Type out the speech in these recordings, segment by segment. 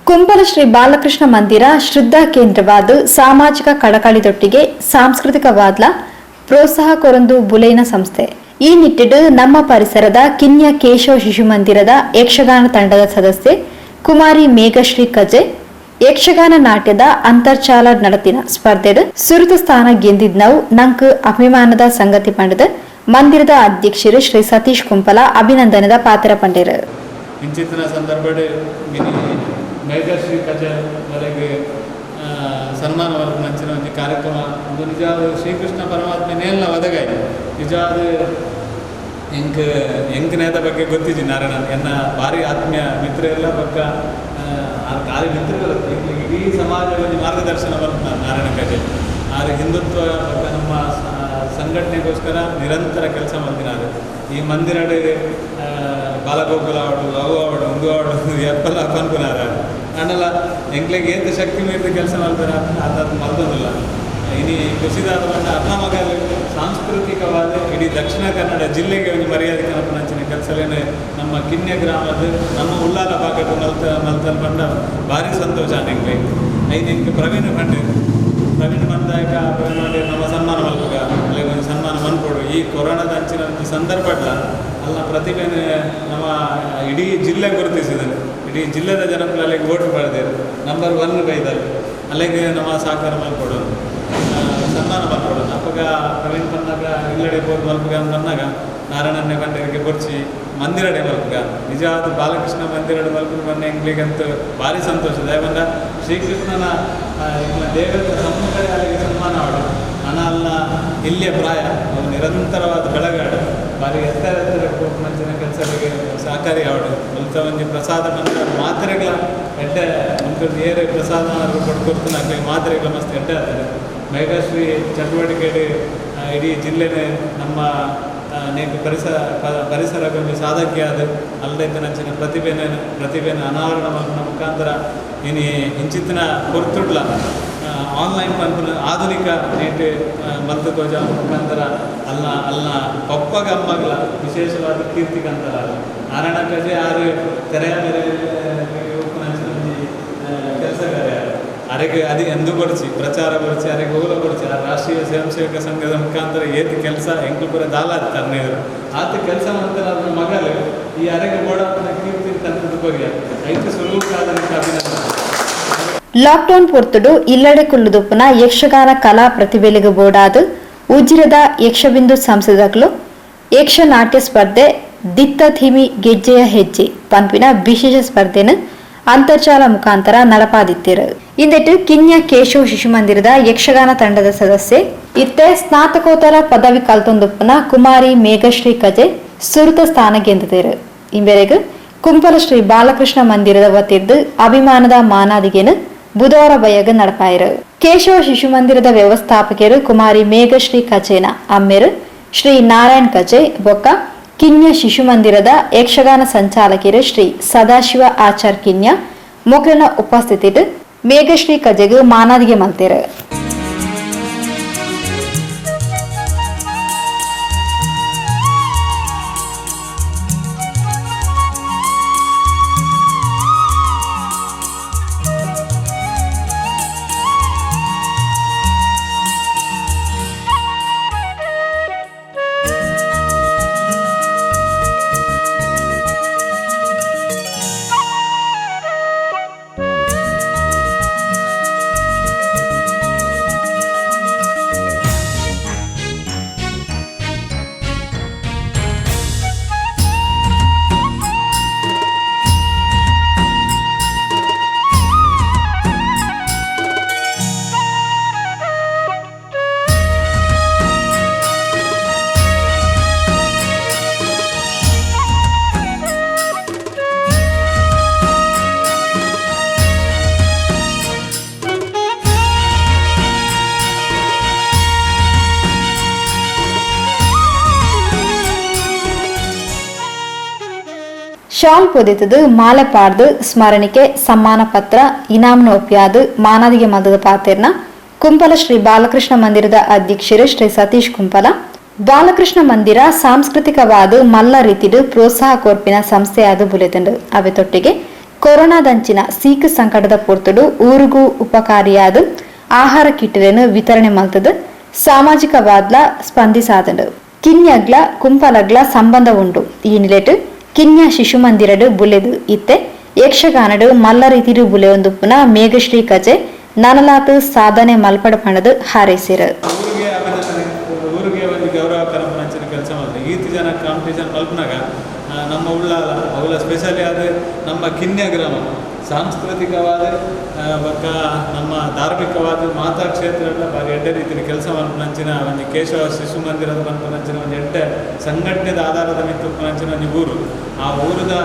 ಕುಂಬಲ ಶ್ರೀ ಬಾಲಕೃಷ್ಣ ಮಂದಿರ ಶ್ರದ್ಧಾ ಕೇಂದ್ರವಾದ ಸಾಮಾಜಿಕ ಕಳಕಳಿದೊಟ್ಟಿಗೆ ಸಾಂಸ್ಕೃತಿಕವಾದ ಪ್ರೋತ್ಸಾಹ ಕೊರೊಂದು ಬುಲೈನ ಸಂಸ್ಥೆ. ಈ ನಿಟ್ಟಿಡು ನಮ್ಮ ಪರಿಸರದ ಕಿನ್ಯ ಕೇಶವ ಶಿಶು ಮಂದಿರದ ಯಕ್ಷಗಾನ ತಂಡದ ಸದಸ್ಯೆ ಕುಮಾರಿ ಮೇಘಶ್ರೀ ಕಜೆ ಯಕ್ಷಗಾನ ನಾಟ್ಯದ ಅಂತರ್ಜಾಲ ನಡತಿನ ಸ್ಪರ್ಧೆಡು ಸುರುತ ಸ್ಥಾನ ಗೆದ್ದಿದ್ನವು ನಂಕ್ ಅಭಿಮಾನದ ಸಂಗತಿ ಪಂಡದ ಮಂದಿರದ ಅಧ್ಯಕ್ಷರು ಶ್ರೀ ಸತೀಶ್ ಕುಂಪಲ ಅಭಿನಂದನದ ಪಾತ್ರ ಪಂಡರು. ಇಂಚಿತ್ತಿನ ಸಂದರ್ಭಡ್ ಮೇಘಶ್ರೀ ಕಜೆ ವರೆಗೆ ಸನ್ಮಾನ ವರ್ಗ ನಂಚಿನ ಒಂದು ಕಾರ್ಯಕ್ರಮ ಒಂದು ನಿಜವಾದ ಶ್ರೀಕೃಷ್ಣ ಪರಮಾತ್ಮ ನೇಲ್ನ ಒದಗಾಯ್ತು. ನಿಜವಾದ ಎಂಕನೇದ ಬಗ್ಗೆ ಗೊತ್ತಿದ್ದಿ ನಾರಾಯಣ ಎನ್ನ ಭಾರಿ ಆತ್ಮೀಯ ಮಿತ್ರ ಎಲ್ಲ ಪಕ್ಕ ಖಾಲಿ ಮಿತ್ರಗಳು ಇಡೀ ಸಮಾಜದಲ್ಲಿ ಮಾರ್ಗದರ್ಶನ ಬರ್ತದೆ ನಾರಾಯಣ ಕಜೆ. ಆದರೆ ಹಿಂದುತ್ವ ಪಕ್ಕ ನಮ್ಮ ಸಂಘಟನೆಗೋಸ್ಕರ ನಿರಂತರ ಕೆಲಸ ಮಾಡ್ತಿನಾರು. ಈ ಮಂದಿರಡು ಬಾಲಗೋಕುಲ ಆವಡು ಅವು ಆವಡು ಉಂಗು ಆವಡು ಎಪ್ಪಲ್ಲ ಅನ್ಕೊನಾರ ಅನ್ನಲ್ಲ ಎಂಕ್ಲೆಗೆ ಏತ ಶಕ್ತಿ ಮೀರಿದ ಕೆಲಸ ಮಾಡ್ತಾರೆ ಅದು ಮಲ್ದೊಂದಿಲ್ಲ. ಇನಿ ಖುಷಿದಾದ ಬಂದ ಅರ್ಣಮಗಲು ಸಾಂಸ್ಕೃತಿಕವಾದ ಇಡೀ ದಕ್ಷಿಣ ಕನ್ನಡ ಜಿಲ್ಲೆಗೆ ಒಂದು ಮರ್ಯಾದೆ ಕನಪನಂಚಿನ ಕೆಲಸಲೇನೆ ನಮ್ಮ ಕಿನ್ಯ ಗ್ರಾಮದ ನಮ್ಮ ಉಳ್ಳಾಲ ಭಾಗದ ಮಲ್ತಲ್ ಬಂದ ಭಾರಿ ಸಂತೋಷ ನಿಂಗೆ. ಐದು ಪ್ರವೀಣ್ ಬಂದಾಯಕ ಪ್ರವೀಣ್ ನಮ್ಮ ಸನ್ಮಾನ ಮಲ್ಪಗ ಅಲ್ಲಿಗೆ ಒಂದು ಸನ್ಮಾನ ಮನ್ಕೊಡು. ಈ ಕೊರೋನಾದ ಅಂಚಿನ ಒಂದು ಸಂದರ್ಭ ಅಲ್ಲ ಪ್ರತಿಭೆನೇ ನಮ್ಮ ಇಡೀ ಜಿಲ್ಲೆ ಗುರುತಿಸಿದ್ದಾರೆ. ಇಡೀ ಜಿಲ್ಲೆದ ಜನಗಳಲ್ಲಿ ಓಟ್ ಪಡೆದಿರು ನಂಬರ್ 1 ಬೈದರು ಅಲ್ಲಿಗೆ ನಮ್ಮ ಸಹಕಾರ ಮಲ್ಕೊಡೋದು ಸನ್ಮಾನ ಮಲ್ಕೊಡೋದು. ಅಪ್ಪಗ ಪ್ರವೀಣ್ ಬಂದಾಗ ಇಲ್ಲಡೆ ಬೋರ್ ಮಲ್ಪಗ ಬಂದಾಗ ನಾರಾಯಣನ್ನೇ ಬಂದರಿಗೆ ಬರ್ಚಿ ಮಂದಿರಡೆ ಮಲ್ಪಗ ನಿಜವಾದ ಬಾಲಕೃಷ್ಣ ಮಂದಿರಡೆ ಮಲ್ಪಗ ಬಂದ ಎಂಗ್ಲಿಗಂತೂ ಭಾರಿ ಸಂತೋಷ. ದಯವಂದ ಶ್ರೀಕೃಷ್ಣನ ದೇವರ ಸಮ್ಮುಖಡೆ ಅಲ್ಲಿಗೆ ಸನ್ಮಾನ ಮಾಡೋದು ಅಲ್ಲ ಇಲ್ಲಿಯ ಪ್ರಾಯ ಅವರು ನಿರಂತರವಾದ ಬೆಳಗಾಡು ಭಾರಿ ಎತ್ತರ ಮಂಚಿನ ಕೆಲಸಗಳಿಗೆ ಸಹಕಾರಿ ಆವಡು. ಸ್ವಲ್ಪ ಒಂದು ಪ್ರಸಾದ ಬಂದ ಮಾತ್ರೆಗಳ ಎಡ್ಡೆ ಒಂದು ಏರೆ ಪ್ರಸಾದ ಕೊಡ್ಕೊಡ್ತಾನೆ ಅಲ್ಲಿ ಮಾತ್ರೆಗಳ ಮಸ್ತ್ ಎಡ್ಡೆ ಆಗ್ತದೆ. ಮೇಘಶ್ರೀ ಚಟುವಟಿಕೆ ಇಡೀ ಜಿಲ್ಲೆನೇ ನಮ್ಮ ಅನೇಕ ಪರಿಸರಗೊಂದು ಸಾಧಕಿ ಆದ ಅಲ್ಲದೆ ನಂಚಿನ ಪ್ರತಿಭೆನ ಅನಾವರಣ ಮಾಡುವ ಮುಖಾಂತರ ಇನಿ ಇಂಚಿತ್ತಿನ ಹೊರತುಡ್ಲ ಆನ್ಲೈನ್ ಪಂಪನ ಆಧುನಿಕ ನೇಟು ಮದ್ದು ಧ್ವಜ ಮುಖಾಂತರ ಅಲ್ಲ ಪಪ್ಪಗ ಅಮ್ಮಗಳ ವಿಶೇಷವಾದ ಕೀರ್ತಿ ಕಂತರ ನಾರಾಯಣ ಕಜೆ ಆರು ತೆರೆಯ ಮೇಲೆ ಕೆಲಸಗಾರ ಅರೆಗೆ ಅದು ಎಂದು ಕೊಡಿಸಿ ಪ್ರಚಾರ ಕೊಡಿಸಿ ಅರೆಗೆ ಹೋಗಲ ಕೊಡಿಸಿ ಆ ರಾಷ್ಟ್ರೀಯ ಸ್ವಯಂ ಸೇವಕ ಸಂಘದ ಮುಖಾಂತರ ಏತು ಕೆಲಸ ಎಂಕುಪುರ ದಾಲ ತನ್ನೇರು ಆತ ಕೆಲಸ ಮಾಡ್ತಾರೆ ಅದರ ಮಗಲು ಈ ಅರೆಗೆ ಓಡಾಟದ ಕೀರ್ತಿ ತಂತ್ರದ್ದು ಬಗೆಯ ಐದು ಸ್ವರೂಪಾದನಿಕ ಅಭಿನಂದನೆ. ಲಾಕ್ಡೌನ್ ಪೊರ್ತುಡು ಇಲ್ಲಡೆ ಕುಲ್ಲುದುಪ್ಪುನ ಯಕ್ಷಗಾನ ಕಲಾ ಪ್ರತಿಭೆಲಿಗೆ ಬೋಡಾದ ಉಜಿರದ ಯಕ್ಷಬಿಂದು ಸಂಸದಗಳು ಯಕ್ಷ ನಾಟ್ಯ ಸ್ಪರ್ಧೆ ದಿತ್ತ ಥಿಮಿ ಗೆಜ್ಜೆಯ ಹೆಜ್ಜೆ ಪಂಪಿನ ವಿಶೇಷ ಸ್ಪರ್ಧೆನ ಅಂತರ್ಜಾಲ ಮುಖಾಂತರ ನಡಪಾದಿತ್ತಿರು. ಇಂದೆಟ್ಟು ಕಿನ್ಯ ಕೇಶವ ಶಿಶು ಮಂದಿರದ ಯಕ್ಷಗಾನ ತಂಡದ ಸದಸ್ಯೆ ಇತ್ತೆ ಸ್ನಾತಕೋತ್ತರ ಪದವಿ ಕಲ್ತೊಂದುಪ್ಪನ ಕುಮಾರಿ ಮೇಘಶ್ರೀ ಕಜೆ ಸುರುತ ಸ್ಥಾನ ಗೆದ್ದಿರು. ಇಂಬೆರೆಗೆ ಕುಂಪಲ ಶ್ರೀ ಬಾಲಕೃಷ್ಣ ಮಂದಿರದ ವತಿರ್ದು ಅಭಿಮಾನದ ಮಾನಾದಿಗೆನು ಬುಧವಾರ ಬಯಗ ನಡಪಾಯಿರು. ಕೇಶವ ಶಿಶು ಮಂದಿರದ ವ್ಯವಸ್ಥಾಪಕರು ಕುಮಾರಿ ಮೇಘಶ್ರೀ ಕಜೆನ ಅಮ್ಮೆರು ಶ್ರೀ ನಾರಾಯಣ್ ಕಜೆ ಬೊಕ್ಕ ಕಿನ್ಯ ಶಿಶು ಮಂದಿರದ ಯಕ್ಷಗಾನ ಸಂಚಾಲಕರು ಶ್ರೀ ಸದಾಶಿವ ಆಚಾರ್ ಕಿನ್ಯ ಮೊಕ್ಲನ ಉಪಸ್ಥಿತಿಟ್ ಮೇಘಶ್ರೀ ಕಜೆಗೆ ಮಾನಾದಿಗೆ ಮಲ್ತೇರು. ಶಾಲ್ ಪೊದಿತದು ಮಾಲೆ ಪಾಡ್ದು ಸ್ಮರಣಿಕೆ ಸಮ್ಮಾನ ಪತ್ರ ಇನಾಮ್ನ ಒಪ್ಪಿಯಾದು ಮಾನಾದಿಗೆ ಮದದ ಪಾತೆರ್ನ ಕುಂಪಲ ಶ್ರೀ ಬಾಲಕೃಷ್ಣ ಮಂದಿರದ ಅಧ್ಯಕ್ಷರು ಶ್ರೀ ಸತೀಶ್ ಕುಂಪಲ ಬಾಲಕೃಷ್ಣ ಮಂದಿರ ಸಾಂಸ್ಕೃತಿಕವಾದ ಮಲ್ಲ ರೀತಿಡು ಪ್ರೋತ್ಸಾಹ ಕೊರ್ಪಿನ ಸಂಸ್ಥೆಯಾದ ಬುಲೆತಂಡು ಅವೆ ತೊಟ್ಟಿಗೆ ಕೊರೋನಾದಂಚಿನ ಸೀಕ್ ಸಂಕಟದ ಪೊರ್ತುಡು ಊರಿಗೂ ಉಪಕಾರಿಯಾದ ಆಹಾರ ಕಿಟ್ಗಳನ್ನು ವಿತರಣೆ ಮಾಡ್ತದ ಸಾಮಾಜಿಕವಾದ್ಲ ಸ್ಪಂದಿಸಾದನು ಕಿನ್ಯಗ್ಲ ಕುಂಪಲಗ್ಲ ಸಂಬಂಧ ಉಂಟು ಈ ನಿಲೆಟ್ ಕಿನ್ಯ ಶಿಶು ಮಂದಿರಡು ಬುಲೆದು ಇತ್ತೆ ಯಕ್ಷಗಾನಡು ಮಲ್ಲ ರೀತಿರು ಬುಲೆಯೊಂದುಪ್ಪುನ ಮೇಘಶ್ರೀ ಕಜೆ ನನಲಾತು ಸಾಧನೆ ಮಲ್ಪಡ ಪಣದು ಹಾರೈಸಿರ ಊರಿಗೆ ಒಂದು ಗೌರವಕರ ಮಂಚಿನ ಕೆಲಸ ಮಾಡಿದೆ ಈತಿ ಜನ ಕಾಂಪಿಟೇಷನ್ ಮಲ್ಪನಾಗ ನಮ್ಮ ಉಳ್ಳಾಲ ಅವಳ ಸ್ಪೆಷಲಿ ಅದು ನಮ್ಮ ಕಿನ್ಯ ಗ್ರಾಮ ಸಾಂಸ್ಕೃತಿಕವಾದ ಬಕ್ಕ ನಮ್ಮ ಧಾರ್ಮಿಕವಾದ ಮಾತಾ ಕ್ಷೇತ್ರಗಳ ಭಾರಿ ಎಡ್ಡೆ ರೀತಿಯ ಕೆಲಸ ಮಲ್ಪನಂಚಿನ ಒಂದು ಕೇಶವ ಶಿಶು ಮಂದಿರದ ಮಲ್ಪನಂಚಿನ ಒಂದು ಎಡ್ಡೆ ಸಂಘಟನೆದ ಆಧಾರದ ಮಿತ್ತುಪನಂಚಿನ ಒಂದು ಊರು ಆ ಊರದ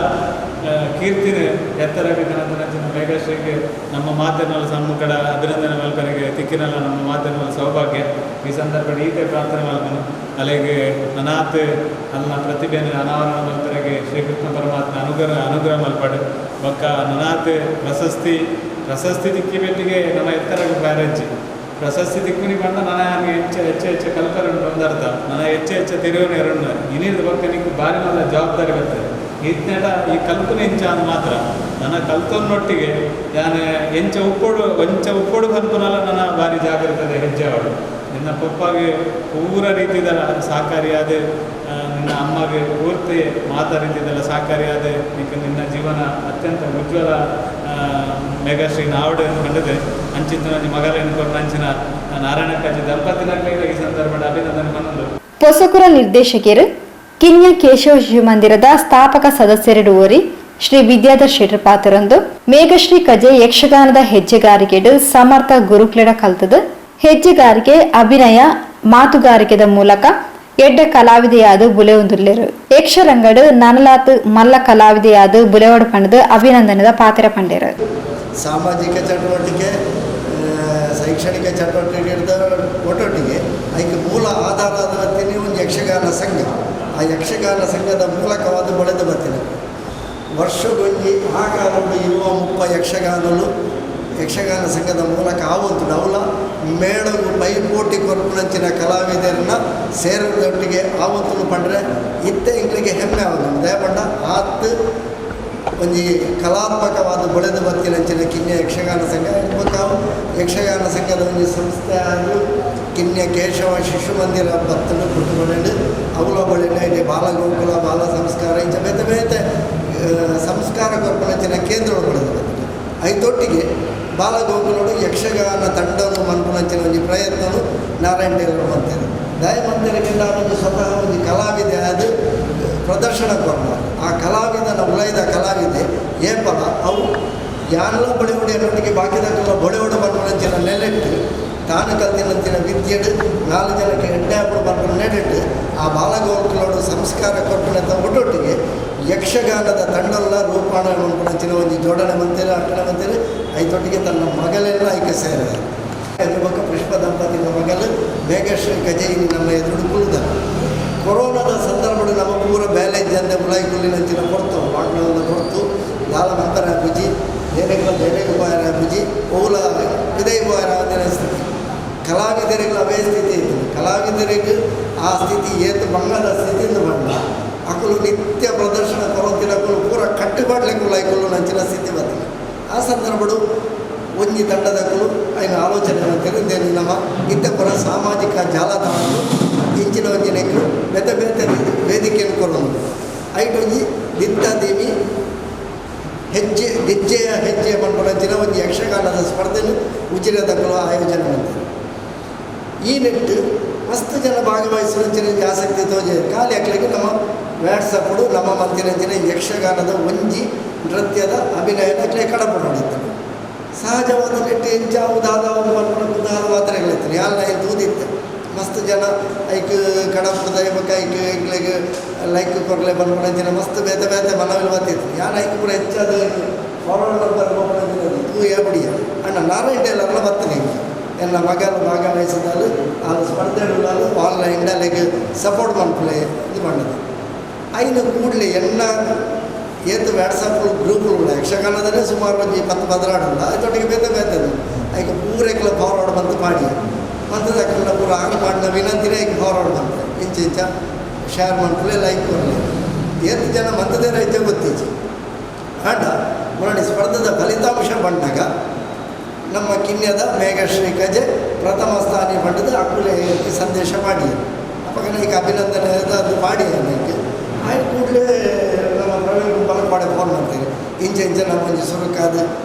ಕೀರ್ತಿನ ಎತ್ತರಬೇಕಂಚಿನ ಮೇಘಶ್ರೀಗೆ ನಮ್ಮ ಮಾತಿನಲ್ಲಿ ಸಮ್ಮುಖಡ ಅಭಿನಂದನೆ ಮಲ್ಪನೆಗೆ ತಿಕ್ಕಿನಲ್ಲ ನಮ್ಮ ಮಾತಿನಲ್ಲಿ ಸೌಭಾಗ್ಯ ಈ ಸಂದರ್ಭದಲ್ಲಿ ಈತೆ ಪ್ರಾರ್ಥನೆ ಮಲ್ಪನು ಅಲ್ಲಿಗೆ ಅನಾಥ ಅಲ್ಲ ಪ್ರತಿಭೆನ ಅನಾವರಣ ಮಲ್ಪನೆಗೆ ಶ್ರೀಕೃಷ್ಣ ಪರಮಾತ್ಮ ಅನುಗ್ರಹ ಮಲ್ಪಡು ಬಕ್ಕ ನನಾಥ ಪ್ರಶಸ್ತಿ ದಿಕ್ಕಿ ಬೆಟ್ಟಿಗೆ ನಮ್ಮ ಎತ್ತರಗೆ ಬ್ಯಾರೇಜ್ ಪ್ರಶಸ್ತಿ ದಿಕ್ಕುನಿ ಬಂದ ನನಗೆ ಹೆಚ್ಚು ಕಲ್ಪರುಂಟು ಒಂದರ್ಥ ನನಗೆ ಹೆಚ್ಚು ತಿರುವನೆ ಎರಡು ಇನ್ನಿದ ಬಗ್ಗೆ ನಿಂಗೆ ಭಾರಿ നല്ല ಜವಾಬ್ದಾರಿ ಬರ್ತದೆ ಇತ್ನೆಟ ಈ ಕಲ್ಪನೆ ಹೆಂಚ ಅಂದ್ ಮಾತ್ರ ನನ್ನ ಕಲ್ತನೊಟ್ಟಿಗೆ ನಾನು ಉಪ್ಪೋಡು ಕಲ್ಪನಲ್ಲ ನನ್ನ ಭಾರಿ ಜಾಗೃತದೆ ಹೆಜ್ಜೆ ಅವಳು ನಿನ್ನ ಪಪ್ಪಾಗೆ ಪೂರ ರೀತಿಯ ಸಹಕಾರಿಯಾದ ನಿನ್ನ ಅಮ್ಮಗೆ ಪೂರ್ತಿ ಮಾತಾ ರೀತಿಯದೆಲ್ಲ ಸಹಕಾರಿಯಾದ ನಿನ್ನ ಜೀವನ ಅತ್ಯಂತ ಉಜ್ವಲ ಮೇಘಶ್ರೀ ನಾವಡೆ ಕಂಡಿದೆ ಅಂಚಿನ ಮಗಲ ಎನ್ಕೊಂಡು ಅಂಚಿನ ನಾರಾಯಣಕ್ಕಾಜಿ ದಂಪತಿನಾಗಲೇ ಈ ಸಂದರ್ಭದ ಅಭಿನಂದನೆ ಬಂದು ಪೊಸಕುರ ನಿರ್ದೇಶಕರು ಕಿನ್ಯ ಕೇಶವ ಶಿಶು ಮಂದಿರದ ಸ್ಥಾಪಕ ಸದಸ್ಯರು ಓರಿ ಶ್ರೀ ವಿದ್ಯಾಧರ್ ಶೆಟ್ಟರ್ ಪಾತ್ರರಂದು ಮೇಘಶ್ರೀ ಕಜೆ ಯಕ್ಷಗಾನದ ಹೆಜ್ಜೆಗಾರಿಕೆಡು ಸಮರ್ಥ ಗುರುಕ್ಲೆಡ ಕಲ್ತದ ಹೆಜ್ಜೆಗಾರಿಕೆ ಅಭಿನಯ ಮಾತುಗಾರಿಕೆದ ಮೂಲಕ ಎಡ್ಡ ಕಲಾವಿದೆಯಾದ ಬುಲೆಯೊಂದುಲ್ಲೆರು ಯಕ್ಷರಂಗಡು ನನಲಾತ್ ಮಲ್ಲ ಕಲಾವಿದೆಯಾದ ಬುಲೆಯೋಡ ಪಂಡದ ಅಭಿನಂದನದ ಪಾತ್ರ ಪಂಡೇರು ಸಾಮಾಜಿಕ ಚಟುವಟಿಕೆ ಶೈಕ್ಷಣಿಕ ಚಟುವಟಿಕೆ ಒಟ್ಟೊಟ್ಟಿಗೆ ಅದಕ್ಕೆ ಮೂಲ ಆಧಾರದ ಬರ್ತೀನಿ ಒಂದು ಯಕ್ಷಗಾನ ಸಂಘ ಆ ಯಕ್ಷಗಾನ ಸಂಘದ ಮೂಲಕವಾದ ಬೆಳೆದು ಬರ್ತೀನಿ ವರ್ಷಗೊಂಜಿ ಆ ಕಾಲದಲ್ಲಿ ಇರುವ ಮುಪ್ಪ ಯಕ್ಷಗಾನ ಸಂಘದ ಮೂಲಕ ಆವಂತು ಅವಳ ಮೇಳವು ಪೈಪೋಟಿ ಕೊರಪುನಂಚಿನ ಕಲಾವಿದರನ್ನ ಸೇರೋದೊಟ್ಟಿಗೆ ಆವಂತು ಪಂಡ್ರೆ ಇತ್ತೆ ಇಂಗ್ಳಿಗೆ ಹೆಮ್ಮೆ ಆಗೋದು ದಯಪಂಡ ಆತ್ ಒಂದು ಕಲಾತ್ಮಕವಾದ ಬೆಳೆದು ಬರ್ತಿನಂಚಿನ ಕಿನ್ಯ ಯಕ್ಷಗಾನ ಸಂಘ ಇರ್ಬೇಕಾವು ಯಕ್ಷಗಾನ ಸಂಘದ ಒಂದು ಸಂಸ್ಥೆ ಆದರೂ ಕಿನ್ಯ ಕೇಶವ ಶಿಶು ಮಂದಿರ ಬತ್ತನ್ನು ಬಿಟ್ಟುಕೊಂಡು ಅವಳ ಬಳಿನ ಇದೆ ಬಾಲಗೋಕುಲ ಬಾಲ ಸಂಸ್ಕಾರ ಇಂಚ ಬೇತೆ ಸಂಸ್ಕಾರ ಕೊರ್ಪಣಚಿನ ಕೇಂದ್ರಗಳು ಬೆಳೆದು ಬರ್ತೀನಿ ಐದೊಟ್ಟಿಗೆ ಬಾಲಗೋಕುಲೋಡು ಯಕ್ಷಗಾನ ತಂಡನು ಮನ್ಪುನಂಚಿನ ಒಂದು ಪ್ರಯತ್ನನು ನಾರಾಯಣ ಟೇಲರ್ ಮಾಡ್ತಾರೆ ದಯಮಂದಿರಕ್ಕಿಂತ ಒಂದು ಸ್ವತಃ ಒಂದು ಕಲಾವಿದೆ ಅದು ಪ್ರದರ್ಶನ ಕೊರಲ ಆ ಕಲಾವಿದನ ಉಳೈದ ಕಲಾವಿದೆ ಏಪಲ ಅವು ಯಾನೆಲ್ಲ ಬಳಿವಡಿಯನ್ನೊಟ್ಟಿಗೆ ಬಾಕಿದಕ್ಕೆಲ್ಲ ಬಳಿವಡು ಮನ್ಪುನಂಚಿನ ನೆಲೆಟ್ಟು ತಾನು ಕಲ್ತಿನಂತಿನ ವಿದ್ಯೆಡು 4 ಜನಕ್ಕೆ ಎಡ್ಡಾಪುಡು ಬರ್ಕೊಂಡು ನೆಡಿಟ್ಟು ಆ ಬಾಲಗೋಕುಲೋಡು ಸಂಸ್ಕಾರ ಕೊರ್ಪಣೆತ ಒಟ್ಟೊಟ್ಟಿಗೆ ಯಕ್ಷಗಾನದ ತಂಡಲ್ಲ ರೂಪಾಣ ಮನ್ಪುನಂಚಿನ ಒಂದು ಜೋಡಣೆ ಮಂತಿರ ಅಟ್ಟಣೆ ಮಂತಿರ ಐದೊಟ್ಟಿಗೆ ತನ್ನ ಮಗಳೆಲ್ಲ ಐಕ್ಯ ಸೇರಿದೆ ಎದುರುಬಕ್ಕ ಪುಷ್ಪ ದಂಪತಿನ ಮಗಳು ಮೇಘಶ್ರೀ ಕಜೆಯಿನಿ ನಮ್ಮ ಎದುರು ಕುಳಿದ ಕೊರೋನಾದ ಸಂದರ್ಭದ ನಮ್ಮ ಪೂರ ಬ್ಯಾಲೇಜ್ ಅಂದೆ ಮುಲಾಯಿ ಕುಲ್ಲಿನಂಚಿನ ಕೊಡ್ತು ಬಾಟ್ಲನ್ನು ಕೊಡ್ತು ದಾಲ ನಂಬರ ಬುಜಿ ಬೇರೆಗೆ ಬಾರ ಬುಜಿ ಪೌಲ ವಿದಯ ಬಾರ ಸ್ಥಿತಿ ಕಲಾವಿದರಿಗೆ ಅವೇ ಸ್ಥಿತಿ ಇತ್ತು ಕಲಾವಿದರಿಗೆ ಆ ಸ್ಥಿತಿ ಏತು ಬಂಗದ ಸ್ಥಿತಿಯಿಂದ ಬಂದ ಅಕಲು ನಿತ್ಯ ಪ್ರದರ್ಶನ ಕೊರತಿನಕಲು ಪೂರ ಕಟ್ಟುಬಾಡ್ಲಿಕ್ಕೆ ಮುಲಾಯಿಕಲು ನಂಚಿನ ಸ್ಥಿತಿ ಬಂದಿಲ್ಲ ಆ ಸಂದರ್ಭಡು ಒಂಜಿ ತಂಡದಕ್ಕೂ ఆయన ಆಲೋಚನೆ ಮಾಡ್ತಾರೆ ನಮ್ಮ ಇತ್ತಪರ ಸಾಮಾಜಿಕ ಜಾಲತಾಣಗಳು ಇಂಚಿನ ಒಂಜಿನಕ್ಕೂ ಬೇತೆ ವೇದಿಕೆಯನ್ನು ಕೊಡೋದು ಐಟೊಂಜಿ ದಿತ್ತದೇವಿ ಹೆಜ್ಜೆ ಮನ್ಪುನಂಚಿನ ಒಂದು ಯಕ್ಷಗಾನದ ಸ್ಪರ್ಧೆಯನ್ನು ಉಜಿರೆದಕ್ಕಲು ಆಯೋಜನೆ ಮಾಡ್ತಾರೆ ಈ ನೆಟ್ಟು ಮಸ್ತ್ ಜನ ಭಾಗವಹಿಸುವಂಚಿನ ಆಸಕ್ತಿ ತೋಜೆ ಖಾಲಿ ಹಾಕ್ಲಿಕ್ಕೆ ನಮ್ಮ ವ್ಯಾಟ್ಸಪ್ಪಡು ನಮ್ಮ ಮತ್ತಿನಂಚಿನ ಯಕ್ಷಗಾನದ ಒಂಜಿ ನೃತ್ಯದ ಅಭಿನಯನ ಕಡಪಡಿರ್ತಾರೆ ಸಹಜವಾದ ನೆಟ್ಟು ಎಂಚಾವುದಾದ ಉದಾದ ಮಾತ್ರೆಗಳಿರ್ತಾರೆ ಯಾರು ನಾನು ತೂದಿತ್ತೆ ಮಸ್ತ್ ಜನ ಐಕ್ ಕಡಪುರದ ಐಕ್ ಲೈಕ್ ಕೊರಲೆ ಬಂದ್ಕೊಂಡಂಚಿನ ಮಸ್ತ್ ಬೇತೆ ಮನವಿಲ್ ಬರ್ತಿತ್ತು ಯಾರು ಐಕ್ ಕೂಡ ಹೆಚ್ಚಾದ ಫಾರ್ವರ್ಡ್ ನಂಬರ್ ತೂ ಹೇಳ್ಬಿಡಿಯ ಅಣ್ಣ ನಾರಾಯಣ ಟೇಲರ್ನ ಬರ್ತೀನಿ ಎಲ್ಲ ಮಗಲು ಭಾಗವಹಿಸಿದಾಲು ಆ ಸ್ಪರ್ಧೆಗಳು ಆನ್ಲೈನ್ ಲೈಕ್ ಸಪೋರ್ಟ್ ಮಾಡ್ಕೊಳ್ಳಿ ಇದು ಮಾಡೋದು ಐನು ಕೂಡಲೇ ಎಣ್ಣ ಏತು ವಾಟ್ಸಪ್ ಗ್ರೂಪ್ಗಳು ಯಕ್ಷಗಾನದಲ್ಲೇ ಸುಮಾರು ಒಂದು 10-12 ಅದರೊಟ್ಟಿಗೆ ಬೇತದು ಈಗ ಪೂರೈಕಲ ಫಾರ್ವರ್ಡ್ ಬಂತು ಮಾಡಿ ಮಂತದಕ್ಕೆಲ್ಲ ಪೂರ ಆಗ ಮಾಡಿದ ವಿನಂತಿನೇ ಈಗ ಫಾರ್ವರ್ಡ್ ಬಂತು ಇಂಚ ಶೇರ್ ಮಾಡ್ಕೊಳ್ಳಿ ಲೈಕ್ ಕೊಡಲಿ ಏತು ಜನ ಮಂತದೇ ರೈತ ಗೊತ್ತೀಚೆ ಆಟ ನೋಡಿ ಸ್ಪರ್ಧೆದ ಫಲಿತಾಂಶ ಬಂದಾಗ ನಮ್ಮ ಕಿನ್ಯದ ಮೇಘಶ್ರೀ ಕಜೆ ಪ್ರಥಮ ಸ್ಥಾನಿ ಪಡೆದು ಅಕ್ಕುಲೆ ಸಂದೇಶ ಮಾಡಿ ಅಪ್ಪಗನಿಗೆ ಅಭಿನಂದನೆ ಅದು ಮಾಡಿ ನನಗೆ ಆಯ್ತು ಕೂಡಲೇ ನಮ್ಮ ಪ್ರವೀಣ್ ಬಲಪಾಡೆ ಫೋನ್ ಮಾಡ್ತೀವಿ ಇಂಚೆ ನಮ್ಮ ಒಂಜಿ ಸುರುಕಾದ